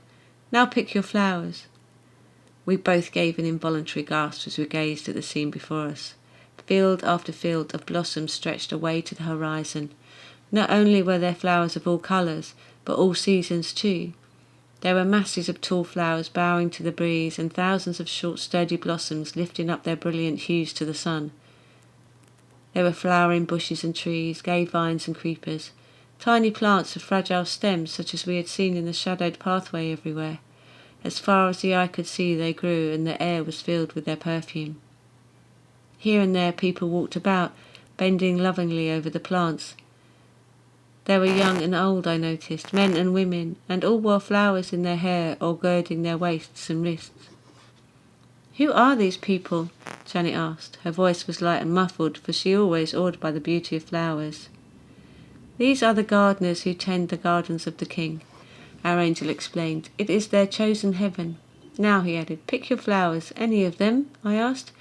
"Now pick your flowers." We both gave an involuntary gasp as we gazed at the scene before us. Field after field of blossoms stretched away to the horizon. Not only were there flowers of all colours, but all seasons too. There were masses of tall flowers bowing to the breeze, and thousands of short sturdy blossoms lifting up their brilliant hues to the sun. There were flowering bushes and trees, gay vines and creepers, tiny plants with fragile stems such as we had seen in the shadowed pathway everywhere. As far as the eye could see they grew, and the air was filled with their perfume. Here and there people walked about, bending lovingly over the plants. There were young and old, I noticed, men and women, and all wore flowers in their hair or girding their waists and wrists. "Who are these people?" Janet asked. Her voice was light and muffled, for she always awed by the beauty of flowers. "These are the gardeners who tend the gardens of the king," our angel explained. "It is their chosen heaven. Now," he added, "pick your flowers." "Any of them?" I asked.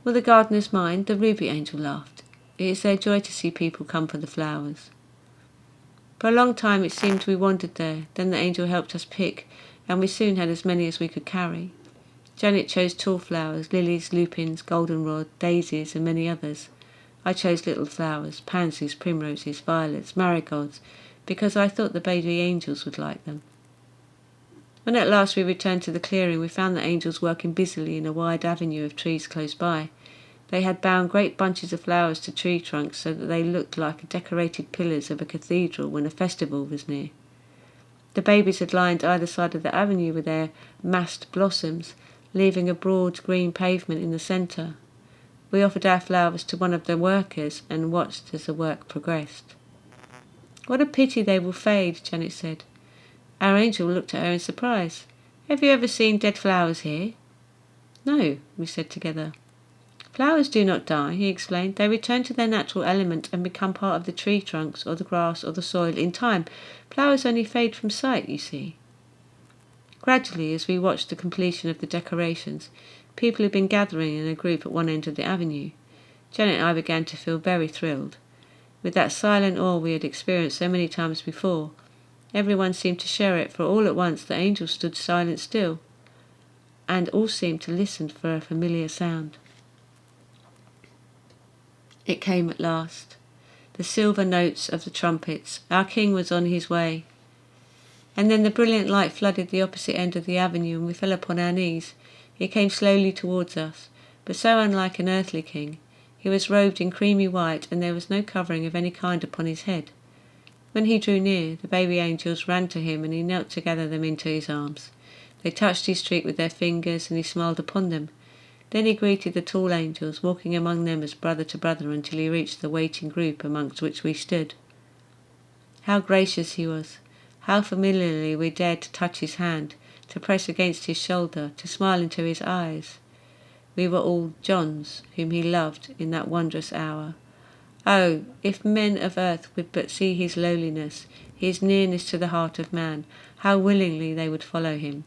"Will the gardeners mind?" The ruby angel laughed. "It is their joy to see people come for the flowers." For a long time it seemed we wandered there. Then the angel helped us pick, and we soon had as many as we could carry. Janet chose tall flowers, lilies, lupins, goldenrod, daisies, and many others. I chose little flowers, pansies, primroses, violets, marigolds, because I thought the baby angels would like them. When at last we returned to the clearing, we found the angels working busily in a wide avenue of trees close by. They had bound great bunches of flowers to tree trunks so that they looked like decorated pillars of a cathedral when a festival was near. The babies had lined either side of the avenue with their massed blossoms, leaving a broad green pavement in the centre. We offered our flowers to one of the workers and watched as the work progressed. "What a pity they will fade," Janet said. Our angel looked at her in surprise. "Have you ever seen dead flowers here?" "No," we said together. Flowers do not die, he explained. They return to their natural element and become part of the tree trunks or the grass or the soil in time. Flowers only fade from sight, you see. Gradually, as we watched the completion of the decorations, people had been gathering in a group at one end of the avenue. Janet and I began to feel very thrilled. With that silent awe we had experienced so many times before, everyone seemed to share it, for all at once the angels stood silent still, and all seemed to listen for a familiar sound. It came at last. The silver notes of the trumpets. Our king was on his way. And then the brilliant light flooded the opposite end of the avenue, and we fell upon our knees. He came slowly towards us, but so unlike an earthly king. He was robed in creamy white, and there was no covering of any kind upon his head. When he drew near, the baby angels ran to him, and he knelt to gather them into his arms. They touched his cheek with their fingers, and he smiled upon them. Then he greeted the tall angels, walking among them as brother to brother until he reached the waiting group amongst which we stood. How gracious he was! How familiarly we dared to touch his hand, to press against his shoulder, to smile into his eyes. We were all Johns, whom he loved in that wondrous hour. Oh, if men of earth would but see his lowliness, his nearness to the heart of man, how willingly they would follow him.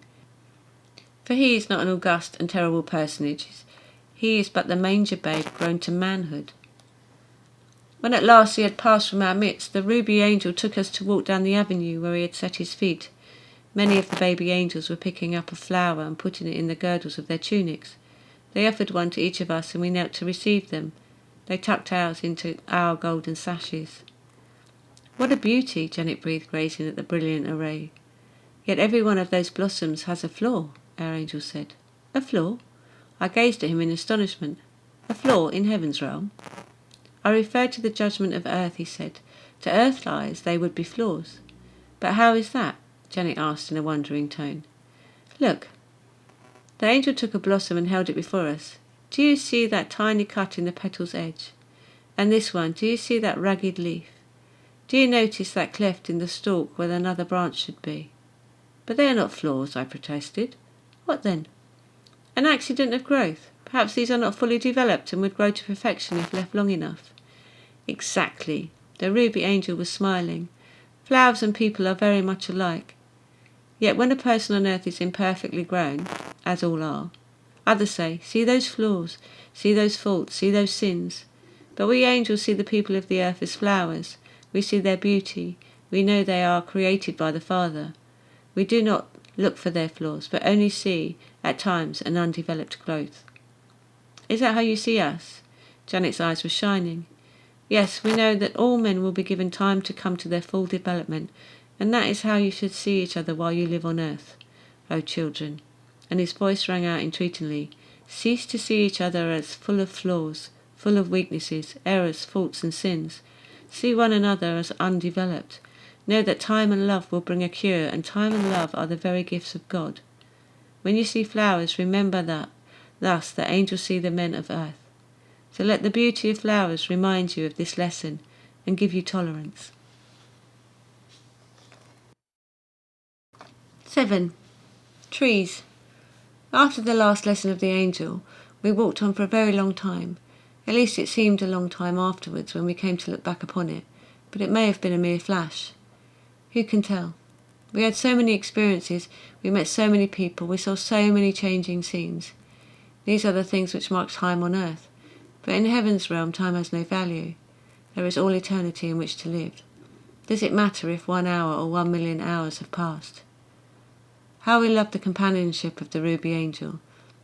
For he is not an august and terrible personage. He is but the manger babe grown to manhood. When at last he had passed from our midst, the ruby angel took us to walk down the avenue where he had set his feet. Many of the baby angels were picking up a flower and putting it in the girdles of their tunics. They offered one to each of us, and we knelt to receive them. They tucked ours into our golden sashes. What a beauty, Janet breathed, gazing at the brilliant array. Yet every one of those blossoms has a flaw, our angel said. A flaw? I gazed at him in astonishment. A flaw in heaven's realm? I referred to the judgment of earth, he said. To earth's eyes they would be flaws. But how is that? Janet asked in a wondering tone. Look. The angel took a blossom and held it before us. Do you see that tiny cut in the petal's edge? And this one, do you see that ragged leaf? Do you notice that cleft in the stalk where another branch should be? But they are not flaws, I protested. What then? An accident of growth. Perhaps these are not fully developed and would grow to perfection if left long enough. Exactly. The ruby angel was smiling. Flowers and people are very much alike. Yet when a person on earth is imperfectly grown, as all are, others say, see those flaws, see those faults, see those sins. But we angels see the people of the earth as flowers. We see their beauty. We know they are created by the Father. We do not look for their flaws, but only see, at times, an undeveloped growth. Is that how you see us? Janet's eyes were shining. Yes, we know that all men will be given time to come to their full development, and that is how you should see each other while you live on earth. O children, and his voice rang out entreatingly, cease to see each other as full of flaws, full of weaknesses, errors, faults and sins. See one another as undeveloped. Know that time and love will bring a cure, and time and love are the very gifts of God. When you see flowers, remember that thus the angels see the men of earth. So let the beauty of flowers remind you of this lesson and give you tolerance. 7. Trees. After the last lesson of the angel, we walked on for a very long time. At least it seemed a long time afterwards when we came to look back upon it, but it may have been a mere flash. Who can tell? We had so many experiences, we met so many people, we saw so many changing scenes. These are the things which mark time on earth. But in heaven's realm time has no value. There is all eternity in which to live. Does it matter if 1 hour or 1,000,000 hours have passed? How we love the companionship of the ruby angel,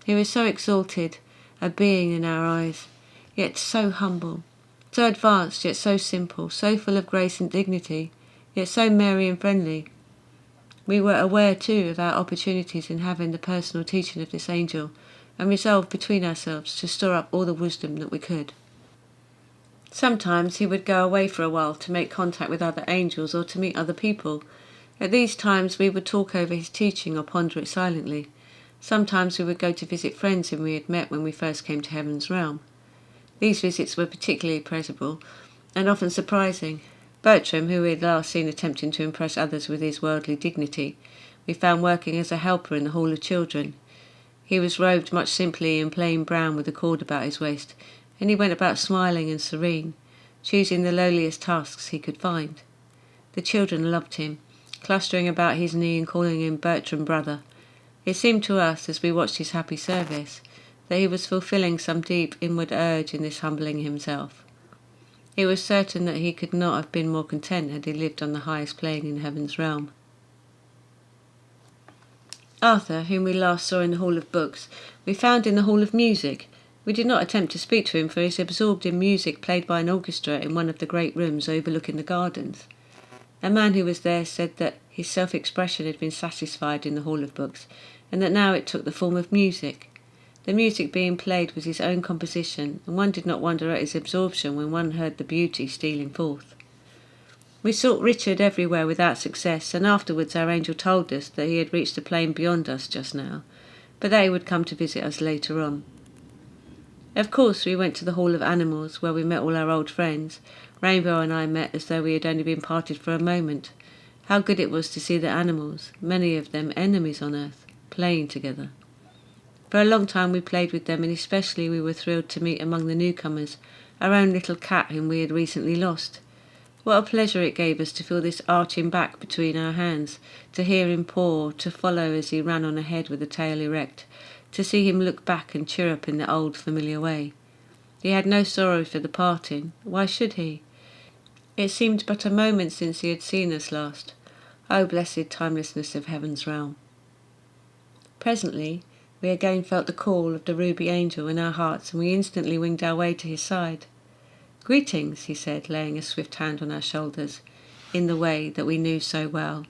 who is so exalted, a being in our eyes, yet so humble, so advanced yet so simple, so full of grace and dignity, yet so merry and friendly. We were aware too of our opportunities in having the personal teaching of this angel, and resolved between ourselves to store up all the wisdom that we could. Sometimes he would go away for a while to make contact with other angels or to meet other people. At these times we would talk over his teaching or ponder it silently. Sometimes we would go to visit friends whom we had met when we first came to heaven's realm. These visits were particularly pleasurable and often surprising. Bertram, who we had last seen attempting to impress others with his worldly dignity, we found working as a helper in the Hall of Children. He was robed much simply in plain brown with a cord about his waist, and he went about smiling and serene, choosing the lowliest tasks he could find. The children loved him, clustering about his knee and calling him Bertram brother. It seemed to us, as we watched his happy service, that he was fulfilling some deep inward urge in this humbling himself. It was certain that he could not have been more content had he lived on the highest plane in heaven's realm. Arthur, whom we last saw in the Hall of Books, we found in the Hall of Music. We did not attempt to speak to him, for he was absorbed in music played by an orchestra in one of the great rooms overlooking the gardens. A man who was there said that his self-expression had been satisfied in the Hall of Books, and that now it took the form of music. The music being played was his own composition, and one did not wonder at his absorption when one heard the beauty stealing forth. We sought Richard everywhere without success, and afterwards our angel told us that he had reached a plane beyond us just now, but that he would come to visit us later on. Of course we went to the Hall of Animals, where we met all our old friends. Rainbow and I met as though we had only been parted for a moment. How good it was to see the animals, many of them enemies on earth, playing together. For a long time we played with them, and especially we were thrilled to meet among the newcomers our own little cat whom we had recently lost. What a pleasure it gave us to feel this arching back between our hands, to hear him paw, to follow as he ran on ahead with a tail erect, to see him look back and chirrup in the old familiar way. He had no sorrow for the parting. Why should he? It seemed but a moment since he had seen us last. O blessed timelessness of heaven's realm! Presently we again felt the call of the ruby angel in our hearts, and we instantly winged our way to his side. "Greetings," he said, laying a swift hand on our shoulders, in the way that we knew so well.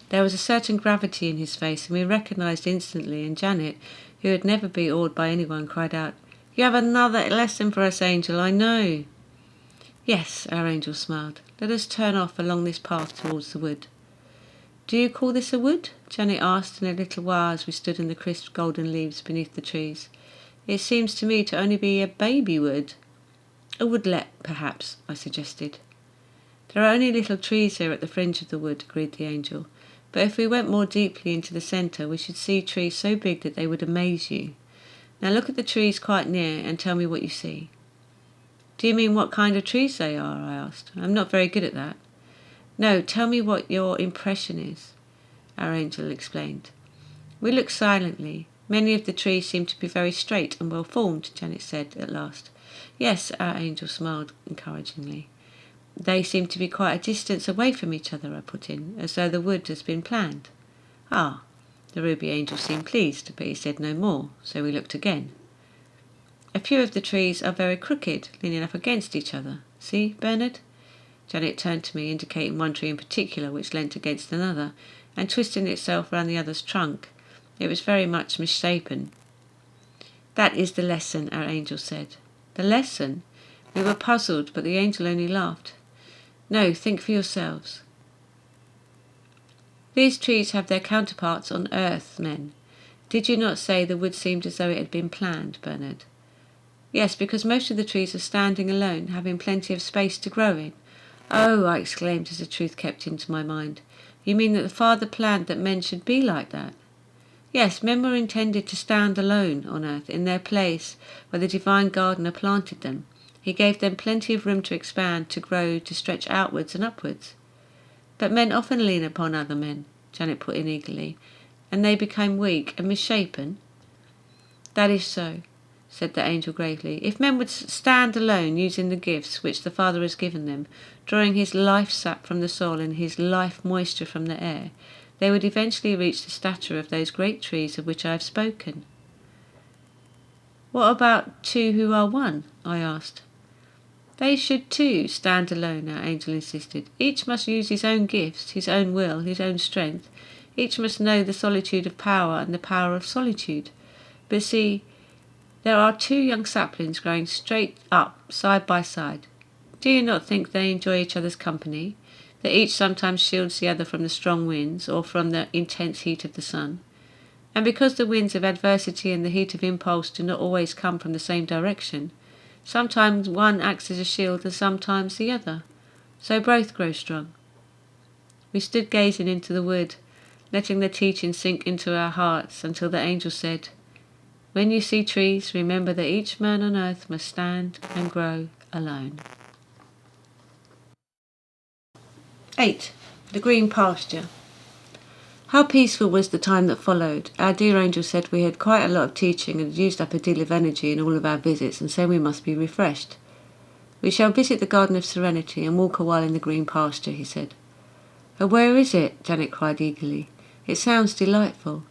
There was a certain gravity in his face, and we recognized instantly, and Janet, who had never been awed by anyone, cried out, "You have another lesson for us, Angel, I know." "Yes," our angel smiled. "Let us turn off along this path towards the wood." "Do you call this a wood?" Janet asked in a little while as we stood in the crisp golden leaves beneath the trees. "It seems to me to only be a baby wood." "A woodlet, perhaps," I suggested. "There are only little trees here at the fringe of the wood," agreed the angel. "But if we went more deeply into the centre, we should see trees so big that they would amaze you. Now look at the trees quite near and tell me what you see." "Do you mean what kind of trees they are?" I asked. "I'm not very good at that." "No, tell me what your impression is," our angel explained. We looked silently. "Many of the trees seem to be very straight and well formed," Janet said at last. "Yes," our angel smiled encouragingly. "They seem to be quite a distance away from each other," I put in, "as though the wood has been planned." "Ah." The ruby angel seemed pleased, but he said no more, so we looked again. "A few of the trees are very crooked, leaning up against each other. See, Bernard?" Janet turned to me, indicating one tree in particular which leant against another, and twisting itself round the other's trunk. It was very much misshapen. "That is the lesson," our angel said. "The lesson?" We were puzzled, but the angel only laughed. "No, think for yourselves. These trees have their counterparts on earth, men. Did you not say the wood seemed as though it had been planned, Bernard?" "Yes, because most of the trees are standing alone, having plenty of space to grow in." "Oh," I exclaimed as the truth kept into my mind. "You mean that the Father planned that men should be like that?" "Yes, men were intended to stand alone on earth, in their place where the divine gardener planted them. He gave them plenty of room to expand, to grow, to stretch outwards and upwards." "But men often lean upon other men," Janet put in eagerly, "and they become weak and misshapen." "That is so," said the angel gravely. "If men would stand alone, using the gifts which the Father has given them, drawing his life sap from the soil and his life moisture from the air, they would eventually reach the stature of those great trees of which I have spoken." "What about two who are one?" I asked. "They should too stand alone," our angel insisted. "Each must use his own gifts, his own will, his own strength. Each must know the solitude of power and the power of solitude. But see, there are two young saplings growing straight up, side by side. Do you not think they enjoy each other's company, that each sometimes shields the other from the strong winds or from the intense heat of the sun? And because the winds of adversity and the heat of impulse do not always come from the same direction, sometimes one acts as a shield and sometimes the other, so both grow strong." We stood gazing into the wood, letting the teaching sink into our hearts until the angel said, When you see trees, remember that each man on earth must stand and grow alone. 8. The green pasture. How peaceful was the time that followed. Our dear angel said we had quite a lot of teaching and had used up a deal of energy in all of our visits, and so we must be refreshed. We shall visit the Garden of Serenity and walk a while in the green pasture, he said. Oh, where is it? Janet cried eagerly. It sounds delightful.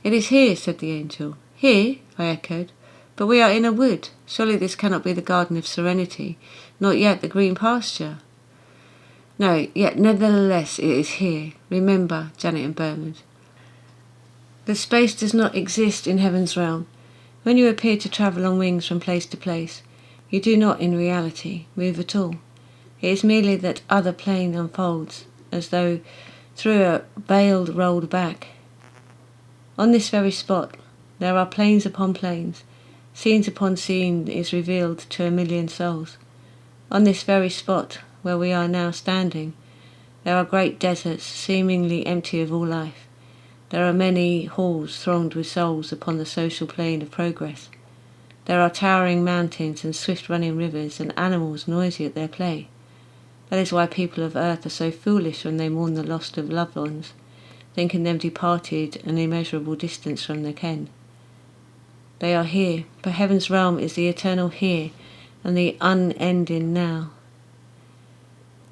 It is here, said the angel. Here? I echoed. But we are in a wood. Surely this cannot be the Garden of Serenity, not yet the green pasture. No, yet nevertheless it is here. Remember, Janet murmured. The space does not exist in heaven's realm. When you appear to travel on wings from place to place, you do not in reality move at all. It is merely that other plane unfolds, as though through a veil rolled back. On this very spot, there are planes upon planes. Scenes upon scene is revealed to a million souls. On this very spot, where we are now standing, there are great deserts seemingly empty of all life. There are many halls thronged with souls upon the social plane of progress. There are towering mountains and swift-running rivers and animals noisy at their play. That is why people of earth are so foolish when they mourn the loss of loved ones, thinking them departed an immeasurable distance from their ken. They are here, for heaven's realm is the eternal here and the unending now.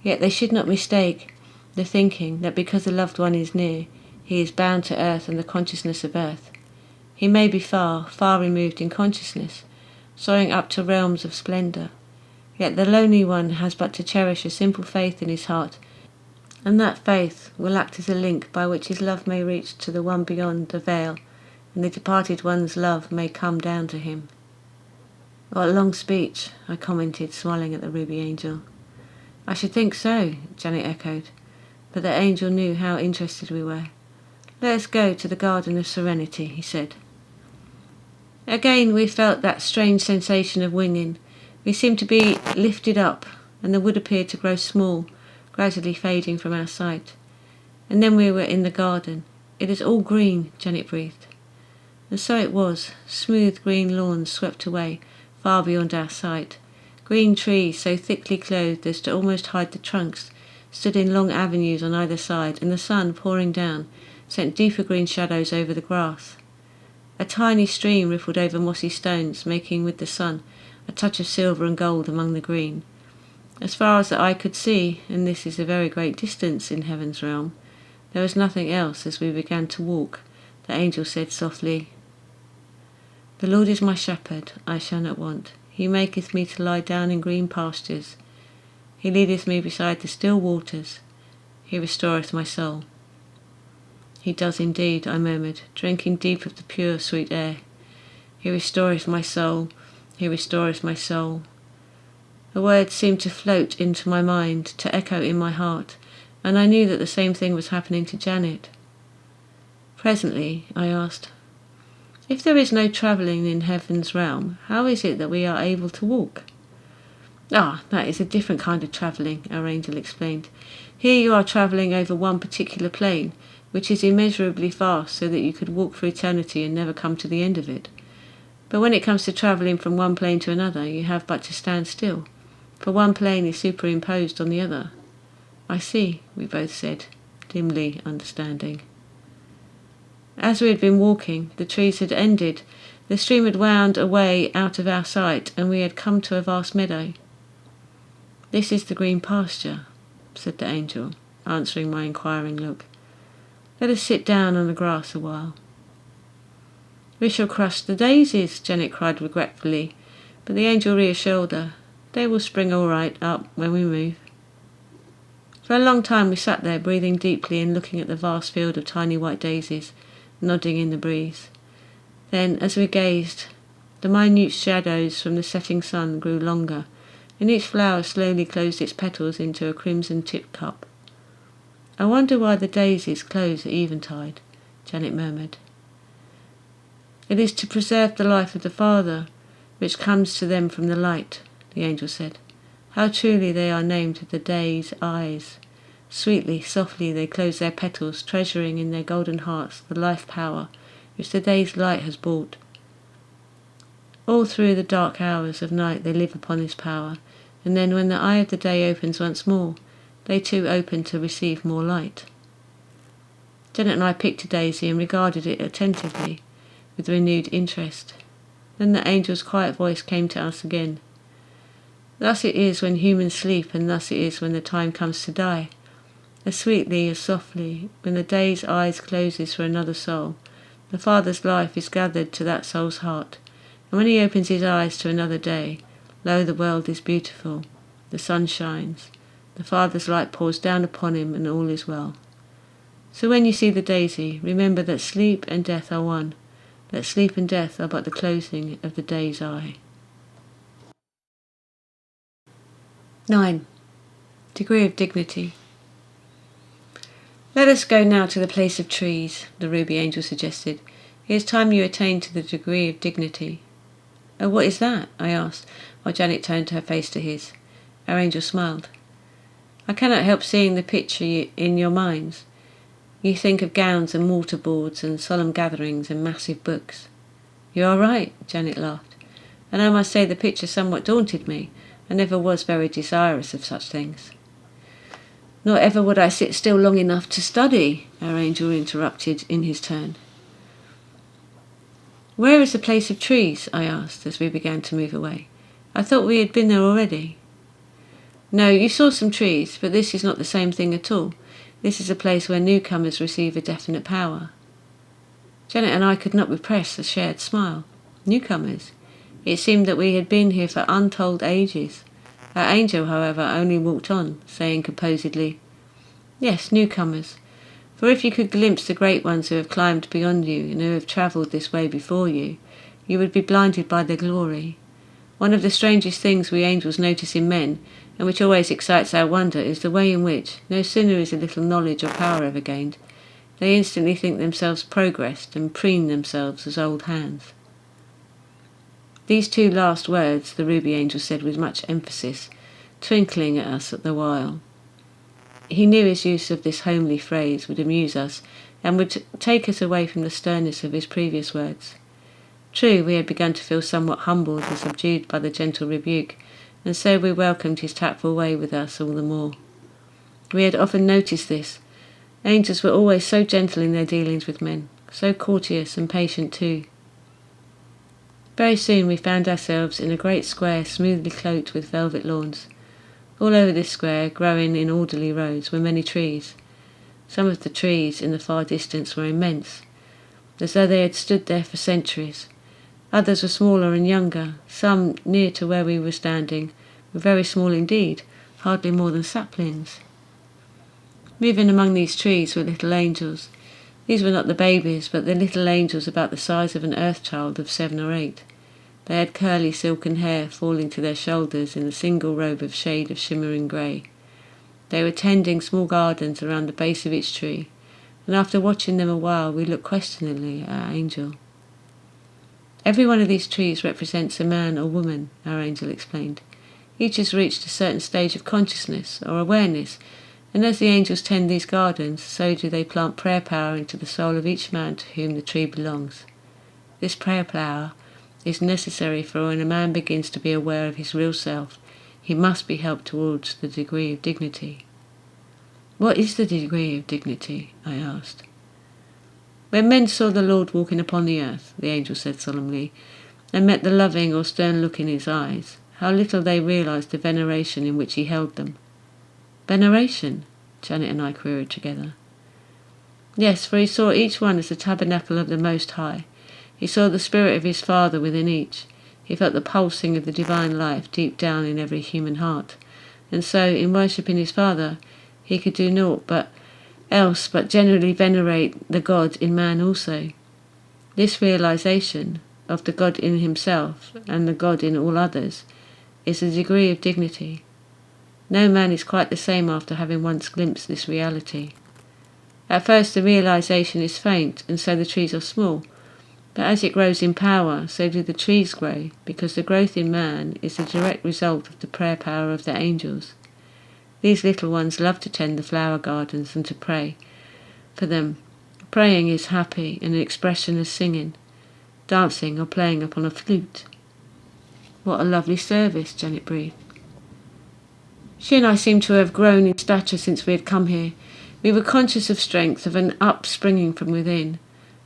Yet they should not mistake the thinking that because a loved one is near, he is bound to earth and the consciousness of earth. He may be far, far removed in consciousness, soaring up to realms of splendour. Yet the lonely one has but to cherish a simple faith in his heart, and that faith will act as a link by which his love may reach to the one beyond the veil, and the departed one's love may come down to him. What a long speech, I commented, smiling at the ruby angel. I should think so, Janet echoed, but the angel knew how interested we were. Let us go to the Garden of Serenity, he said. Again we felt that strange sensation of winging. We seemed to be lifted up, and the wood appeared to grow small, gradually fading from our sight. And then we were in the garden. It is all green, Janet breathed. And so it was, smooth green lawns swept away, far beyond our sight. Green trees, so thickly clothed as to almost hide the trunks, stood in long avenues on either side, and the sun, pouring down, sent deeper green shadows over the grass. A tiny stream rippled over mossy stones, making with the sun a touch of silver and gold among the green. As far as the eye could see, and this is a very great distance in heaven's realm, there was nothing else. As we began to walk, the angel said softly, The Lord is my shepherd, I shall not want. He maketh me to lie down in green pastures. He leadeth me beside the still waters. He restoreth my soul. He does indeed, I murmured, drinking deep of the pure, sweet air. He restoreth my soul. He restoreth my soul. The words seemed to float into my mind, to echo in my heart, and I knew that the same thing was happening to Janet. Presently, I asked, If there is no travelling in heaven's realm, how is it that we are able to walk? Ah, that is a different kind of travelling, our angel explained. Here you are travelling over one particular plane, which is immeasurably vast, so that you could walk for eternity and never come to the end of it. But when it comes to travelling from one plane to another, you have but to stand still, for one plane is superimposed on the other. I see, we both said, dimly understanding. As we had been walking, the trees had ended, the stream had wound away out of our sight, and we had come to a vast meadow. This is the green pasture, said the angel, answering my inquiring look. Let us sit down on the grass a while. We shall crush the daisies, Janet cried regretfully, but the angel reassured her. They will spring all right up when we move. For a long time we sat there, breathing deeply and looking at the vast field of tiny white daisies, nodding in the breeze. Then, as we gazed, the minute shadows from the setting sun grew longer, and each flower slowly closed its petals into a crimson-tipped cup. I wonder why the daisies close at eventide, Janet murmured. It is to preserve the life of the Father, which comes to them from the light, the angel said. How truly they are named the day's eyes. Sweetly, softly they close their petals, treasuring in their golden hearts the life power which the day's light has brought. All through the dark hours of night they live upon his power, and then when the eye of the day opens once more, they too open to receive more light. Janet and I picked a daisy and regarded it attentively, with renewed interest. Then the angel's quiet voice came to us again. Thus it is when humans sleep, and thus it is when the time comes to die. As sweetly, as softly, when the day's eyes closes for another soul, the Father's life is gathered to that soul's heart, and when he opens his eyes to another day, lo, the world is beautiful, the sun shines, the Father's light pours down upon him, and all is well. So when you see the daisy, remember that sleep and death are one, that sleep and death are but the closing of the day's eye. 9. Degree of dignity. Let us go now to the place of trees, the ruby angel suggested. It is time you attained to the degree of dignity. Oh, what is that? I asked, while Janet turned her face to his. Our angel smiled. I cannot help seeing the picture in your minds. You think of gowns and mortarboards and solemn gatherings and massive books. You are right, Janet laughed, and I must say the picture somewhat daunted me. I never was very desirous of such things. Nor ever would I sit still long enough to study, our angel interrupted in his turn. Where is the place of trees? I asked as we began to move away. I thought we had been there already. No, you saw some trees, but this is not the same thing at all. This is a place where newcomers receive a definite power. Janet and I could not repress a shared smile. Newcomers? It seemed that we had been here for untold ages. Our angel, however, only walked on, saying composedly, Yes, newcomers. For if you could glimpse the great ones who have climbed beyond you and who have travelled this way before you, you would be blinded by their glory. One of the strangest things we angels notice in men, and which always excites our wonder, is the way in which, no sooner is a little knowledge or power ever gained, they instantly think themselves progressed and preen themselves as old hands. These two last words the ruby angel said with much emphasis, twinkling at us the while. He knew his use of this homely phrase would amuse us, and would take us away from the sternness of his previous words. True, we had begun to feel somewhat humbled and subdued by the gentle rebuke, and so we welcomed his tactful way with us all the more. We had often noticed this. Angels were always so gentle in their dealings with men, so courteous and patient too. Very soon we found ourselves in a great square smoothly cloaked with velvet lawns. All over this square, growing in orderly rows, were many trees. Some of the trees in the far distance were immense, as though they had stood there for centuries. Others were smaller and younger. Some, near to where we were standing, were very small indeed, hardly more than saplings. Moving among these trees were little angels. These were not the babies, but the little angels about the size of an earth child of 7 or 8. They had curly silken hair falling to their shoulders in a single robe of shade of shimmering grey. They were tending small gardens around the base of each tree, and after watching them a while we looked questioningly at our angel. Every one of these trees represents a man or woman, our angel explained. Each has reached a certain stage of consciousness or awareness, and as the angels tend these gardens, so do they plant prayer power into the soul of each man to whom the tree belongs. This prayer power is necessary, for when a man begins to be aware of his real self, he must be helped towards the degree of dignity. What is the degree of dignity? I asked. When men saw the Lord walking upon the earth, the angel said solemnly, and met the loving or stern look in his eyes, how little they realized the veneration in which he held them. Veneration? Janet and I queried together. Yes, for he saw each one as the tabernacle of the Most High. He saw the spirit of his Father within each. He felt the pulsing of the divine life deep down in every human heart. And so, in worshipping his Father, he could do naught else but generally venerate the God in man also. This realization of the God in himself and the God in all others is a degree of dignity. No man is quite the same after having once glimpsed this reality. At first the realization is faint, and so the trees are small, but as it grows in power, so do the trees grow, because the growth in man is the direct result of the prayer power of the angels. These little ones love to tend the flower gardens and to pray. For them, praying is happy and an expression of singing, dancing or playing upon a flute. What a lovely service, Janet breathed. She and I seemed to have grown in stature since we had come here. We were conscious of strength, of an upspringing from within.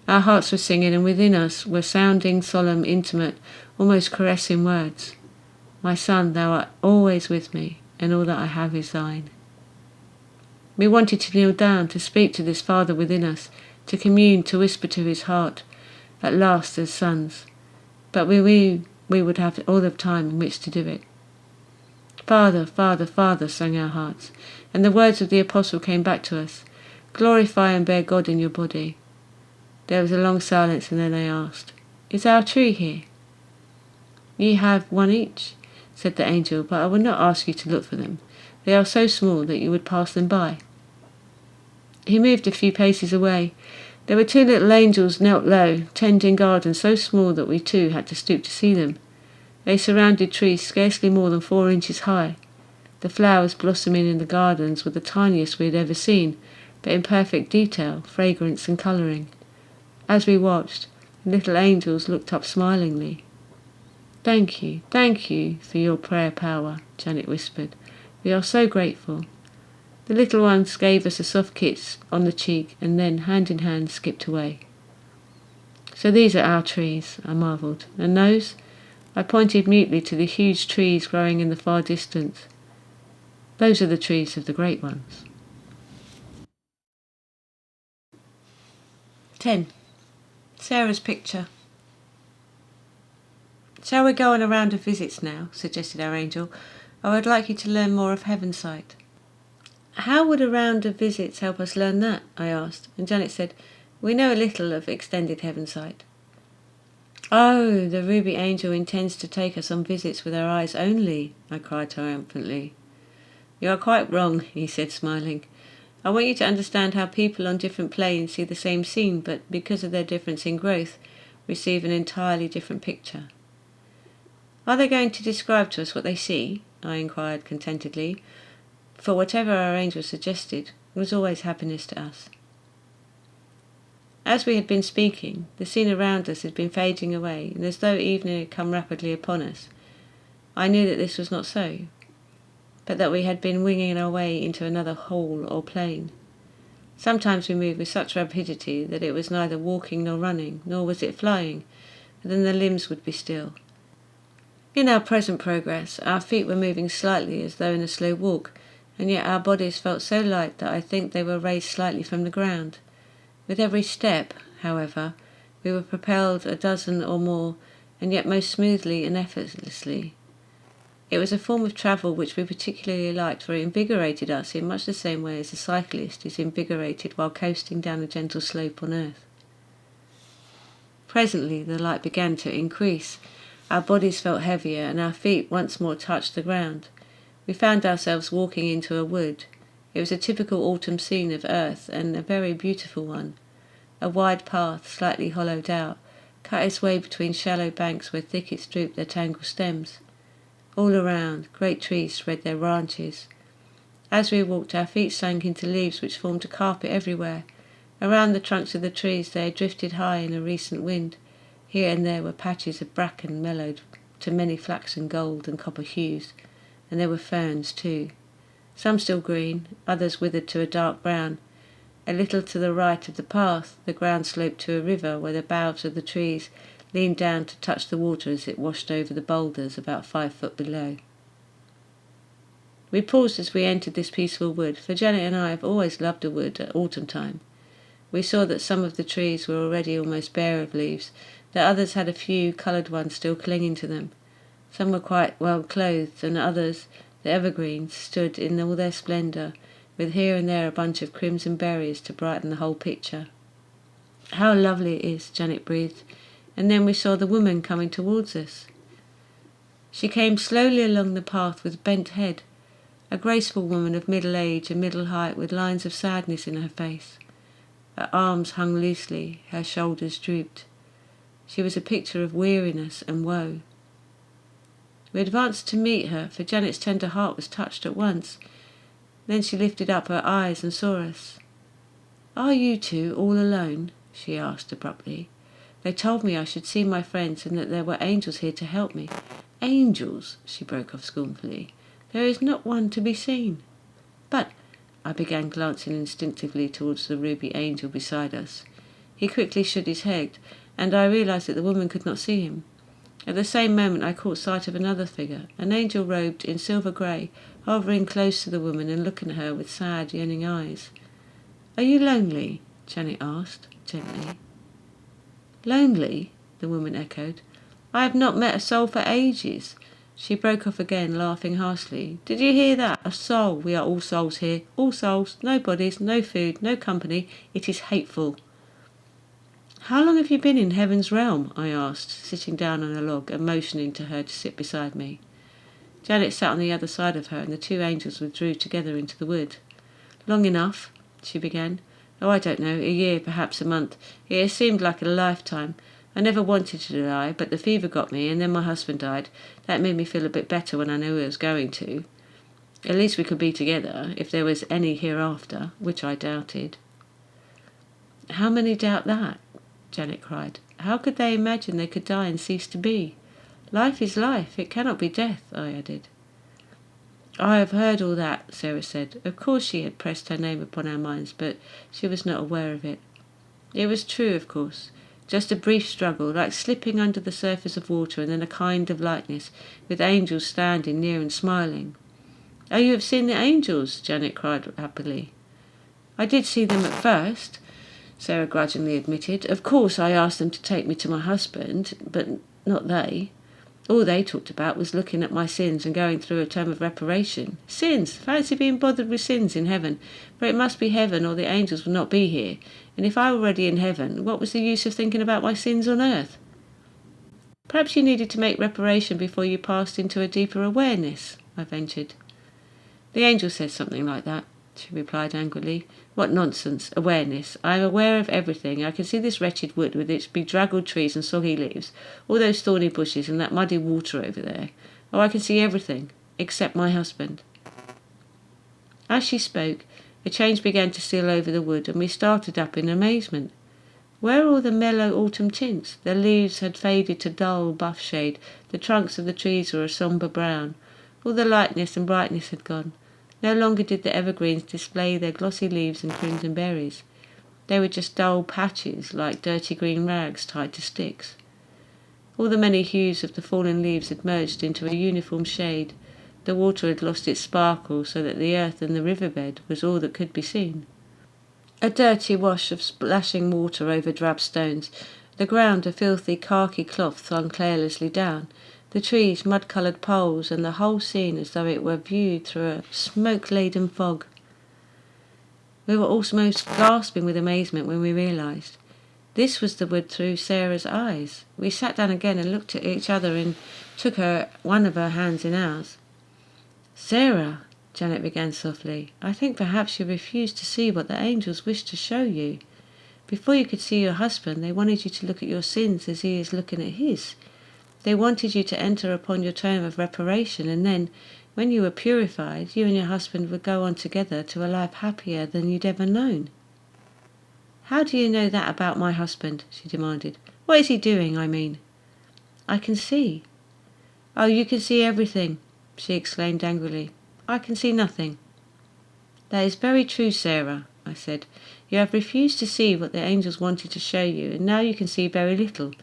Our hearts were singing, and within us were sounding, solemn, intimate, almost caressing words. My son, thou art always with me, and all that I have is thine. We wanted to kneel down, to speak to this Father within us, to commune, to whisper to his heart, at last as sons. But we would have all the time in which to do it. Father, Father, Father, sang our hearts, and the words of the Apostle came back to us. Glorify and bear God in your body. There was a long silence, and then they asked, Is our tree here? Ye have one each, said the angel, but I will not ask you to look for them. They are so small that you would pass them by. He moved a few paces away. There were two little angels knelt low, tending garden so small that we too had to stoop to see them. They surrounded trees scarcely more than 4 inches high. The flowers blossoming in the gardens were the tiniest we had ever seen, but in perfect detail, fragrance and colouring. As we watched, the little angels looked up smilingly. Thank you for your prayer power, Janet whispered. We are so grateful. The little ones gave us a soft kiss on the cheek and then, hand in hand, skipped away. So these are our trees, I marvelled. And those? I pointed mutely to the huge trees growing in the far distance. Those are the trees of the great ones. 10. Sarah's picture. Shall we go on a round of visits now? Suggested our angel. I would like you to learn more of Heavensight. How would a round of visits help us learn that? I asked, and Janet said, We know a little of extended Heavensight. Oh, the ruby angel intends to take us on visits with our eyes only, I cried triumphantly. You are quite wrong, he said, smiling. I want you to understand how people on different planes see the same scene, but because of their difference in growth, receive an entirely different picture. Are they going to describe to us what they see? I inquired contentedly, for whatever our angel suggested was always happiness to us. As we had been speaking, the scene around us had been fading away, and as though evening had come rapidly upon us, I knew that this was not so, but that we had been winging our way into another hall or plane. Sometimes we moved with such rapidity that it was neither walking nor running, nor was it flying, but then the limbs would be still. In our present progress, our feet were moving slightly as though in a slow walk, and yet our bodies felt so light that I think they were raised slightly from the ground. With every step, however, we were propelled a dozen or more, and yet most smoothly and effortlessly. It was a form of travel which we particularly liked, for it invigorated us in much the same way as a cyclist is invigorated while coasting down a gentle slope on earth. Presently the light began to increase. Our bodies felt heavier, and our feet once more touched the ground. We found ourselves walking into a wood. It was a typical autumn scene of earth, and a very beautiful one. A wide path, slightly hollowed out, cut its way between shallow banks where thickets drooped their tangled stems. All around, great trees spread their branches. As we walked, our feet sank into leaves which formed a carpet everywhere. Around the trunks of the trees they had drifted high in a recent wind. Here and there were patches of bracken mellowed to many flaxen gold and copper hues, and there were ferns too. Some still green, others withered to a dark brown. A little to the right of the path, the ground sloped to a river where the boughs of the trees leaned down to touch the water as it washed over the boulders about 5 foot below. We paused as we entered this peaceful wood, for Janet and I have always loved a wood at autumn time. We saw that some of the trees were already almost bare of leaves, that others had a few coloured ones still clinging to them. Some were quite well clothed, and others, the evergreens, stood in all their splendour, with here and there a bunch of crimson berries to brighten the whole picture. How lovely it is, Janet breathed, and then we saw the woman coming towards us. She came slowly along the path with bent head, a graceful woman of middle age and middle height with lines of sadness in her face. Her arms hung loosely, her shoulders drooped. She was a picture of weariness and woe. We advanced to meet her, for Janet's tender heart was touched at once. Then she lifted up her eyes and saw us. "Are you two all alone?" she asked abruptly. "They told me I should see my friends and that there were angels here to help me. Angels, she broke off scornfully. There is not one to be seen. But, I began, glancing instinctively towards the ruby angel beside us. He quickly shook his head, and I realized that the woman could not see him. At the same moment I caught sight of another figure, an angel robed in silver grey, hovering close to the woman and looking at her with sad, yearning eyes. "Are you lonely?" Janet asked, gently. "Lonely?" the woman echoed. "I have not met a soul for ages." She broke off again, laughing harshly. "Did you hear that? A soul. We are all souls here. All souls. No bodies, no food, no company. It is hateful." "How long have you been in heaven's realm?" I asked, sitting down on a log and motioning to her to sit beside me. Janet sat on the other side of her, and the two angels withdrew together into the wood. "Long enough," she began. "Oh, I don't know, a year, perhaps a month. It has seemed like a lifetime. I never wanted to die, but the fever got me, and then my husband died. That made me feel a bit better when I knew I was going to. At least we could be together, if there was any hereafter, which I doubted." "How many doubt that?" Janet cried. "How could they imagine they could die and cease to be? Life is life, it cannot be death," I added. "I have heard all that," Sarah said. Of course she had pressed her name upon our minds, but she was not aware of it. It was true, of course. Just a brief struggle, like slipping under the surface of water, and then a kind of lightness, with angels standing near and smiling. "Oh, you have seen the angels?" Janet cried happily. "I did see them at first," Sarah grudgingly admitted. "Of course I asked them to take me to my husband, but not they. All they talked about was looking at my sins and going through a term of reparation. Sins! Fancy being bothered with sins in heaven, for it must be heaven or the angels would not be here. And if I were already in heaven, what was the use of thinking about my sins on earth?" "Perhaps you needed to make reparation before you passed into a deeper awareness," I ventured. "The angel says something like that," she replied angrily. "What nonsense! Awareness! I am aware of everything. I can see this wretched wood with its bedraggled trees and soggy leaves, all those thorny bushes and that muddy water over there. Oh, I can see everything, except my husband." As she spoke, a change began to steal over the wood, and we started up in amazement. Where were all the mellow autumn tints? The leaves had faded to dull buff shade, the trunks of the trees were a sombre brown. All the lightness and brightness had gone. No longer did the evergreens display their glossy leaves and crimson berries. They were just dull patches, like dirty green rags tied to sticks. All the many hues of the fallen leaves had merged into a uniform shade. The water had lost its sparkle, so that the earth and the riverbed was all that could be seen. A dirty wash of splashing water over drab stones, the ground a filthy khaki cloth thrown carelessly down, the trees mud-coloured poles, and the whole scene as though it were viewed through a smoke-laden fog. We were almost gasping with amazement when we realised. This was the wood through Sarah's eyes. We sat down again and looked at each other and took one of her hands in ours. "Sarah," Janet began softly, "I think perhaps you refused to see what the angels wished to show you. Before you could see your husband, they wanted you to look at your sins as he is looking at his. They wanted you to enter upon your term of reparation, and then, when you were purified, you and your husband would go on together to a life happier than you'd ever known." "How do you know that about my husband?" she demanded. "What is he doing, I mean?" "I can see." "Oh, you can see everything," she exclaimed angrily. "I can see nothing." "That is very true, Sarah," I said. "You have refused to see what the angels wanted to show you, and now you can see very little.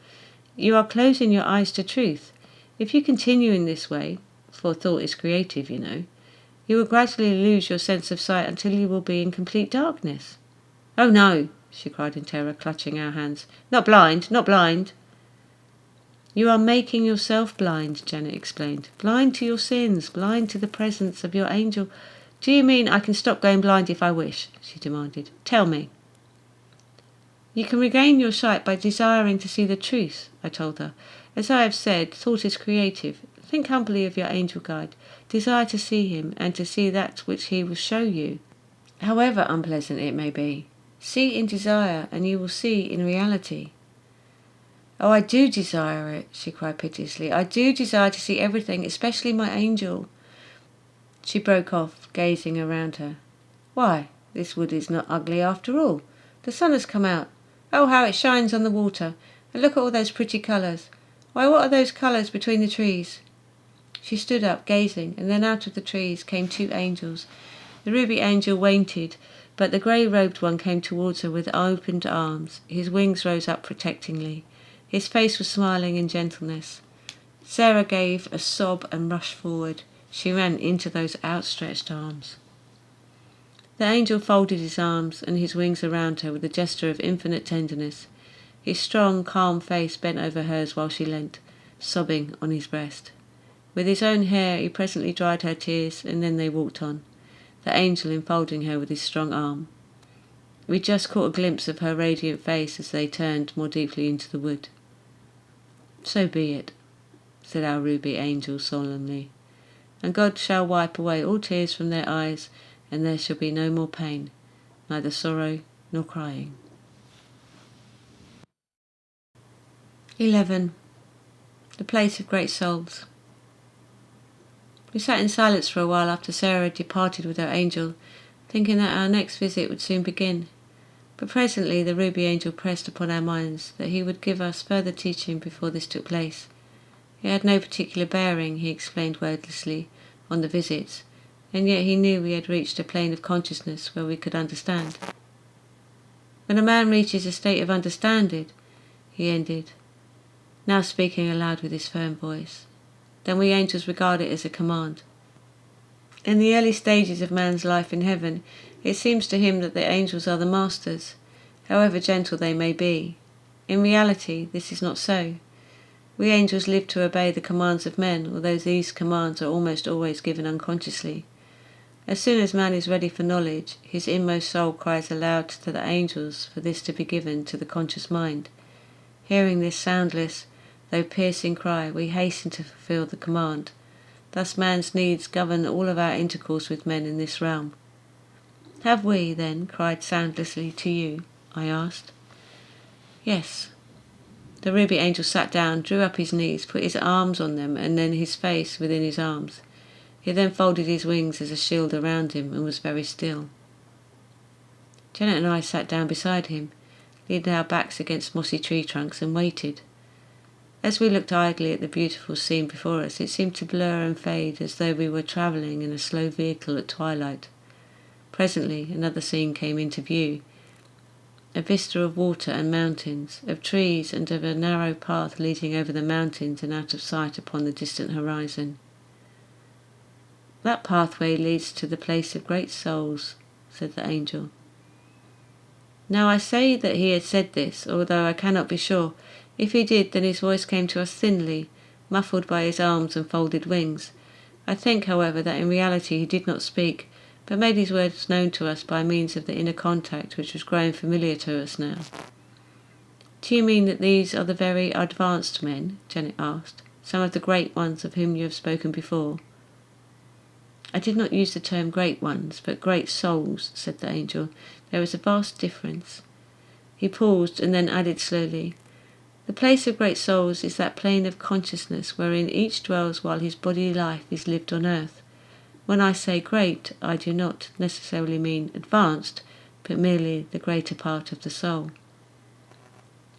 You are closing your eyes to truth. If you continue in this way, for thought is creative, you know, you will gradually lose your sense of sight until you will be in complete darkness." "Oh, no," she cried in terror, clutching our hands. "Not blind, not blind." "You are making yourself blind," Janet explained. "Blind to your sins, blind to the presence of your angel." "Do you mean I can stop going blind if I wish?" she demanded. "Tell me." "You can regain your sight by desiring to see the truth," I told her. "As I have said, thought is creative. Think humbly of your angel guide. Desire to see him, and to see that which he will show you, however unpleasant it may be. See in desire, and you will see in reality." "Oh, I do desire it," she cried piteously. "I do desire to see everything, especially my angel." She broke off, gazing around her. "Why, this wood is not ugly after all. The sun has come out. Oh, how it shines on the water! And look at all those pretty colours. Why, what are those colours between the trees?" She stood up, gazing, and then out of the trees came 2 angels. The ruby angel waited, but the grey-robed one came towards her with opened arms. His wings rose up protectingly. His face was smiling in gentleness. Sarah gave a sob and rushed forward. She ran into those outstretched arms. The angel folded his arms and his wings around her with a gesture of infinite tenderness. His strong, calm face bent over hers while she leant, sobbing, on his breast. With his own hair he presently dried her tears, and then they walked on, the angel enfolding her with his strong arm. We just caught a glimpse of her radiant face as they turned more deeply into the wood. "So be it," said our ruby angel solemnly, "and God shall wipe away all tears from their eyes, and there shall be no more pain, neither sorrow nor crying." 11. The Place of Great Souls. We sat in silence for a while after Sarah had departed with her angel, thinking that our next visit would soon begin. But presently the ruby angel pressed upon our minds that he would give us further teaching before this took place. It had no particular bearing, he explained wordlessly, on the visits, and yet he knew we had reached a plane of consciousness where we could understand. When a man reaches a state of understanding, he ended, now speaking aloud with his firm voice, then we angels regard it as a command. In the early stages of man's life in heaven, it seems to him that the angels are the masters, however gentle they may be. In reality, this is not so. We angels live to obey the commands of men, although these commands are almost always given unconsciously. As soon as man is ready for knowledge, his inmost soul cries aloud to the angels for this to be given to the conscious mind. Hearing this soundless, though piercing cry, we hasten to fulfill the command. Thus man's needs govern all of our intercourse with men in this realm. "Have we, then, cried soundlessly to you?" I asked. "Yes." The ruby angel sat down, drew up his knees, put his arms on them, and then his face within his arms. He then folded his wings as a shield around him and was very still. Janet and I sat down beside him, leaned our backs against mossy tree trunks, and waited. As we looked idly at the beautiful scene before us, it seemed to blur and fade as though we were travelling in a slow vehicle at twilight. Presently another scene came into view, a vista of water and mountains, of trees, and of a narrow path leading over the mountains and out of sight upon the distant horizon. "That pathway leads to the place of great souls," said the angel. Now I say that he had said this, although I cannot be sure. If he did, then his voice came to us thinly, muffled by his arms and folded wings. I think, however, that in reality he did not speak, but made his words known to us by means of the inner contact which was growing familiar to us now. "Do you mean that these are the very advanced men?" Janet asked, "some of the great ones of whom you have spoken before?" "I did not use the term great ones, but great souls," said the angel. "There is a vast difference." He paused and then added slowly, "The place of great souls is that plane of consciousness wherein each dwells while his body life is lived on earth. When I say great, I do not necessarily mean advanced, but merely the greater part of the soul."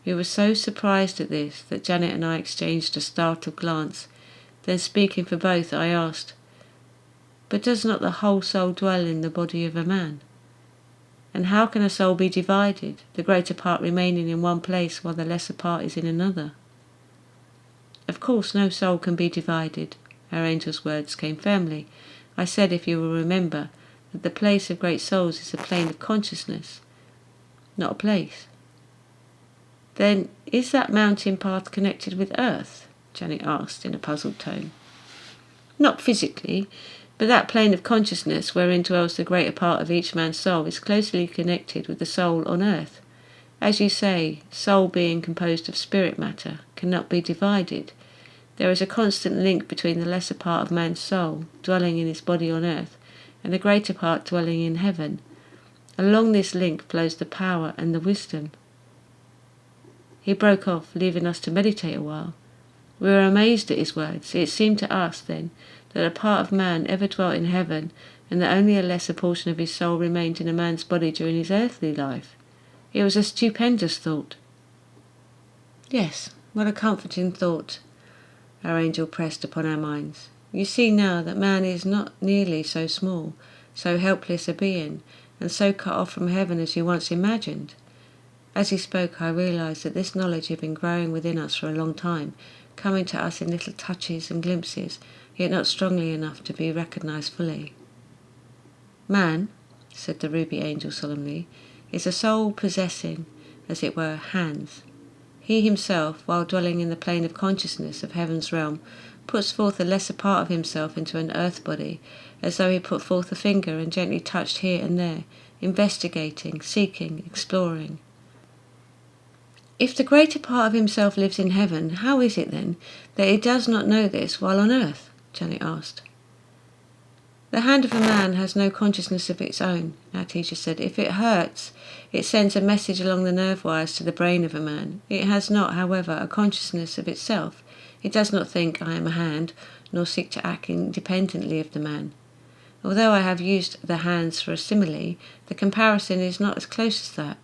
We were so surprised at this that Janet and I exchanged a startled glance. Then, speaking for both, I asked, "But does not the whole soul dwell in the body of a man? And how can a soul be divided, the greater part remaining in one place while the lesser part is in another?" "Of course no soul can be divided." Our angel's words came firmly. "I said, if you will remember, that the place of great souls is a plane of consciousness, not a place." "Then is that mountain path connected with earth?" Janet asked in a puzzled tone. "Not physically, but that plane of consciousness wherein dwells the greater part of each man's soul is closely connected with the soul on earth. As you say, soul being composed of spirit matter cannot be divided. There is a constant link between the lesser part of man's soul, dwelling in his body on earth, and the greater part dwelling in heaven. Along this link flows the power and the wisdom." He broke off, leaving us to meditate a while. We were amazed at his words. It seemed to us, then, that a part of man ever dwelt in heaven, and that only a lesser portion of his soul remained in a man's body during his earthly life. It was a stupendous thought. "Yes, what a comforting thought," our angel pressed upon our minds. You see now that man is not nearly so small, so helpless a being, and so cut off from heaven as you once imagined." As he spoke, I realized that this knowledge had been growing within us for a long time, coming to us in little touches and glimpses, yet not strongly enough to be recognized fully. "Man," said the ruby angel solemnly, "is a soul possessing, as it were, hands. He himself, while dwelling in the plane of consciousness of heaven's realm, puts forth a lesser part of himself into an earth body, as though he put forth a finger and gently touched here and there, investigating, seeking, exploring." If the greater part of himself lives in heaven, how is it then that he does not know this while on earth? Janet asked. "The hand of a man has no consciousness of its own," our teacher said. "If it hurts, it sends a message along the nerve wires to the brain of a man. It has not, however, a consciousness of itself. It does not think, 'I am a hand,' nor seek to act independently of the man. Although I have used the hands for a simile, the comparison is not as close as that.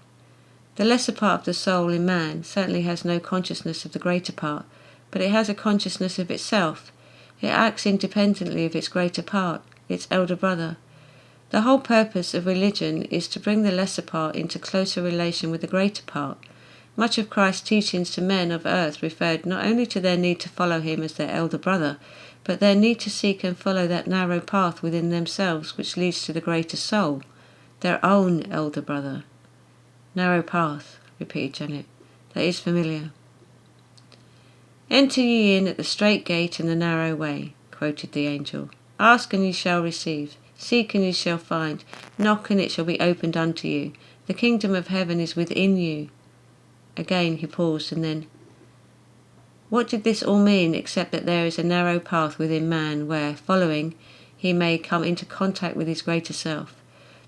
The lesser part of the soul in man certainly has no consciousness of the greater part, but it has a consciousness of itself. It acts independently of its greater part, its elder brother. The whole purpose of religion is to bring the lesser part into closer relation with the greater part. Much of Christ's teachings to men of earth referred not only to their need to follow him as their elder brother, but their need to seek and follow that narrow path within themselves which leads to the greater soul, their own elder brother." "Narrow path," repeated Janet. "That is familiar." "Enter ye in at the strait gate and the narrow way," quoted the angel. "Ask and ye shall receive. Seek and ye shall find. Knock and it shall be opened unto you. The kingdom of heaven is within you." Again he paused, and then, "What did this all mean except that there is a narrow path within man where, following, he may come into contact with his greater self?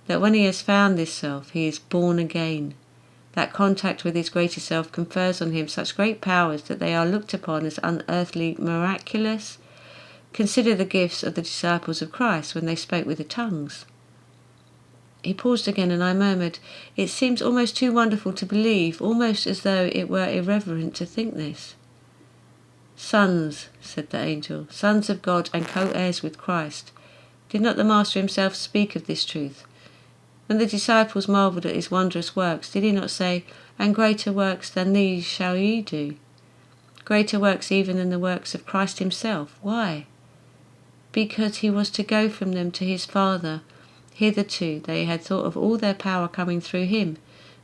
That when he has found this self, he is born again. That contact with his greater self confers on him such great powers that they are looked upon as unearthly miraculous. Consider the gifts of the disciples of Christ when they spoke with the tongues." He paused again, and I murmured, "It seems almost too wonderful to believe, almost as though it were irreverent to think this." "Sons," said the angel, "sons of God and co-heirs with Christ. Did not the Master himself speak of this truth? When the disciples marvelled at his wondrous works, did he not say, 'And greater works than these shall ye do'? Greater works even than the works of Christ himself. Why? Because he was to go from them to his Father. Hitherto they had thought of all their power coming through him,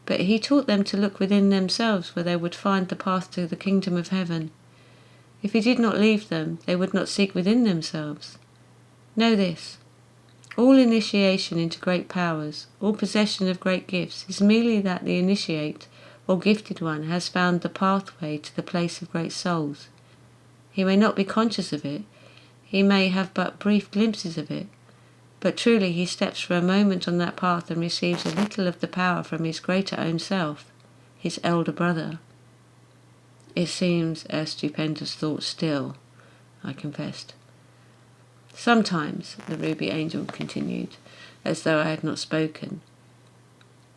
but he taught them to look within themselves where they would find the path to the kingdom of heaven. If he did not leave them, they would not seek within themselves. Know this. All initiation into great powers, all possession of great gifts, is merely that the initiate or gifted one has found the pathway to the place of great souls. He may not be conscious of it, he may have but brief glimpses of it, but truly he steps for a moment on that path and receives a little of the power from his greater own self, his elder brother." "It seems a stupendous thought still," I confessed. "Sometimes," the ruby angel continued, as though I had not spoken,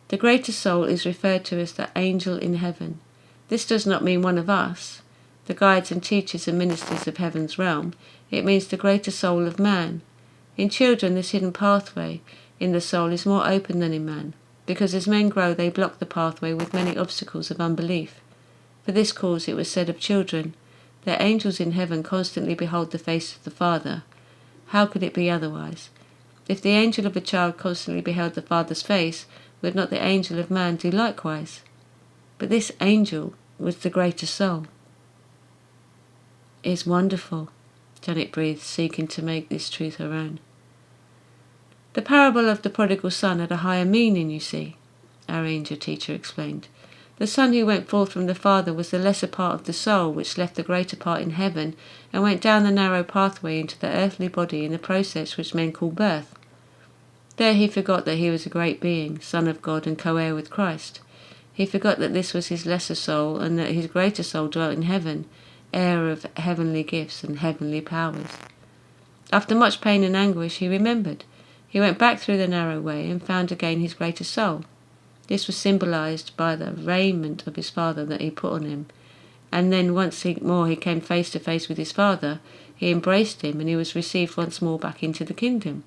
"the greater soul is referred to as the angel in heaven. This does not mean one of us, the guides and teachers and ministers of heaven's realm. It means the greater soul of man. In children, this hidden pathway in the soul is more open than in man, because as men grow they block the pathway with many obstacles of unbelief. For this cause it was said of children, 'Their angels in heaven constantly behold the face of the Father.' How could it be otherwise? If the angel of a child constantly beheld the Father's face, would not the angel of man do likewise? But this angel was the greater soul." "It's wonderful," Janet breathed, seeking to make this truth her own. "The parable of the prodigal son had a higher meaning, you see," our angel teacher explained. "The son who went forth from the Father was the lesser part of the soul which left the greater part in heaven and went down the narrow pathway into the earthly body in the process which men call birth. There he forgot that he was a great being, Son of God and co-heir with Christ. He forgot that this was his lesser soul and that his greater soul dwelt in heaven, heir of heavenly gifts and heavenly powers. After much pain and anguish he remembered. He went back through the narrow way and found again his greater soul. This was symbolized by the raiment of his Father that he put on him. And then once more he came face to face with his father, he embraced him, and he was received once more back into the kingdom.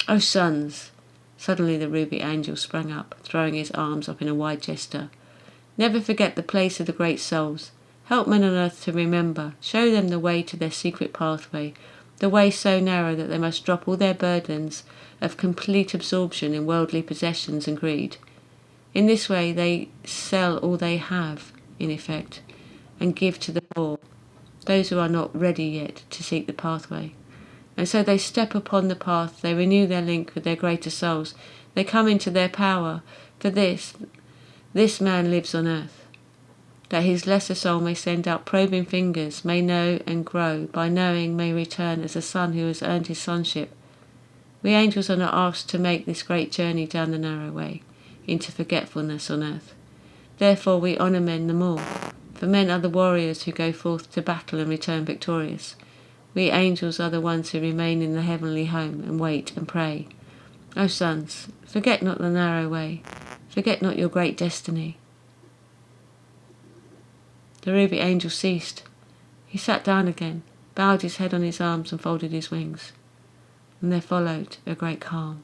"O sons!" Suddenly the ruby angel sprang up, throwing his arms up in a wide gesture. "Never forget the place of the great souls. Help men on earth to remember. Show them the way to their secret pathway, the way so narrow that they must drop all their burdens of complete absorption in worldly possessions and greed. In this way they sell all they have, in effect, and give to the poor, those who are not ready yet to seek the pathway. And so they step upon the path, they renew their link with their greater souls, they come into their power. For this man lives on earth, that his lesser soul may send out probing fingers, may know and grow, by knowing may return as a son who has earned his sonship. We angels are not asked to make this great journey down the narrow way, into forgetfulness on earth. Therefore we honour men the more, for men are the warriors who go forth to battle and return victorious. We angels are the ones who remain in the heavenly home and wait and pray. O sons, forget not the narrow way, forget not your great destiny." The ruby angel ceased. He sat down again, bowed his head on his arms and folded his wings. And there followed a great calm.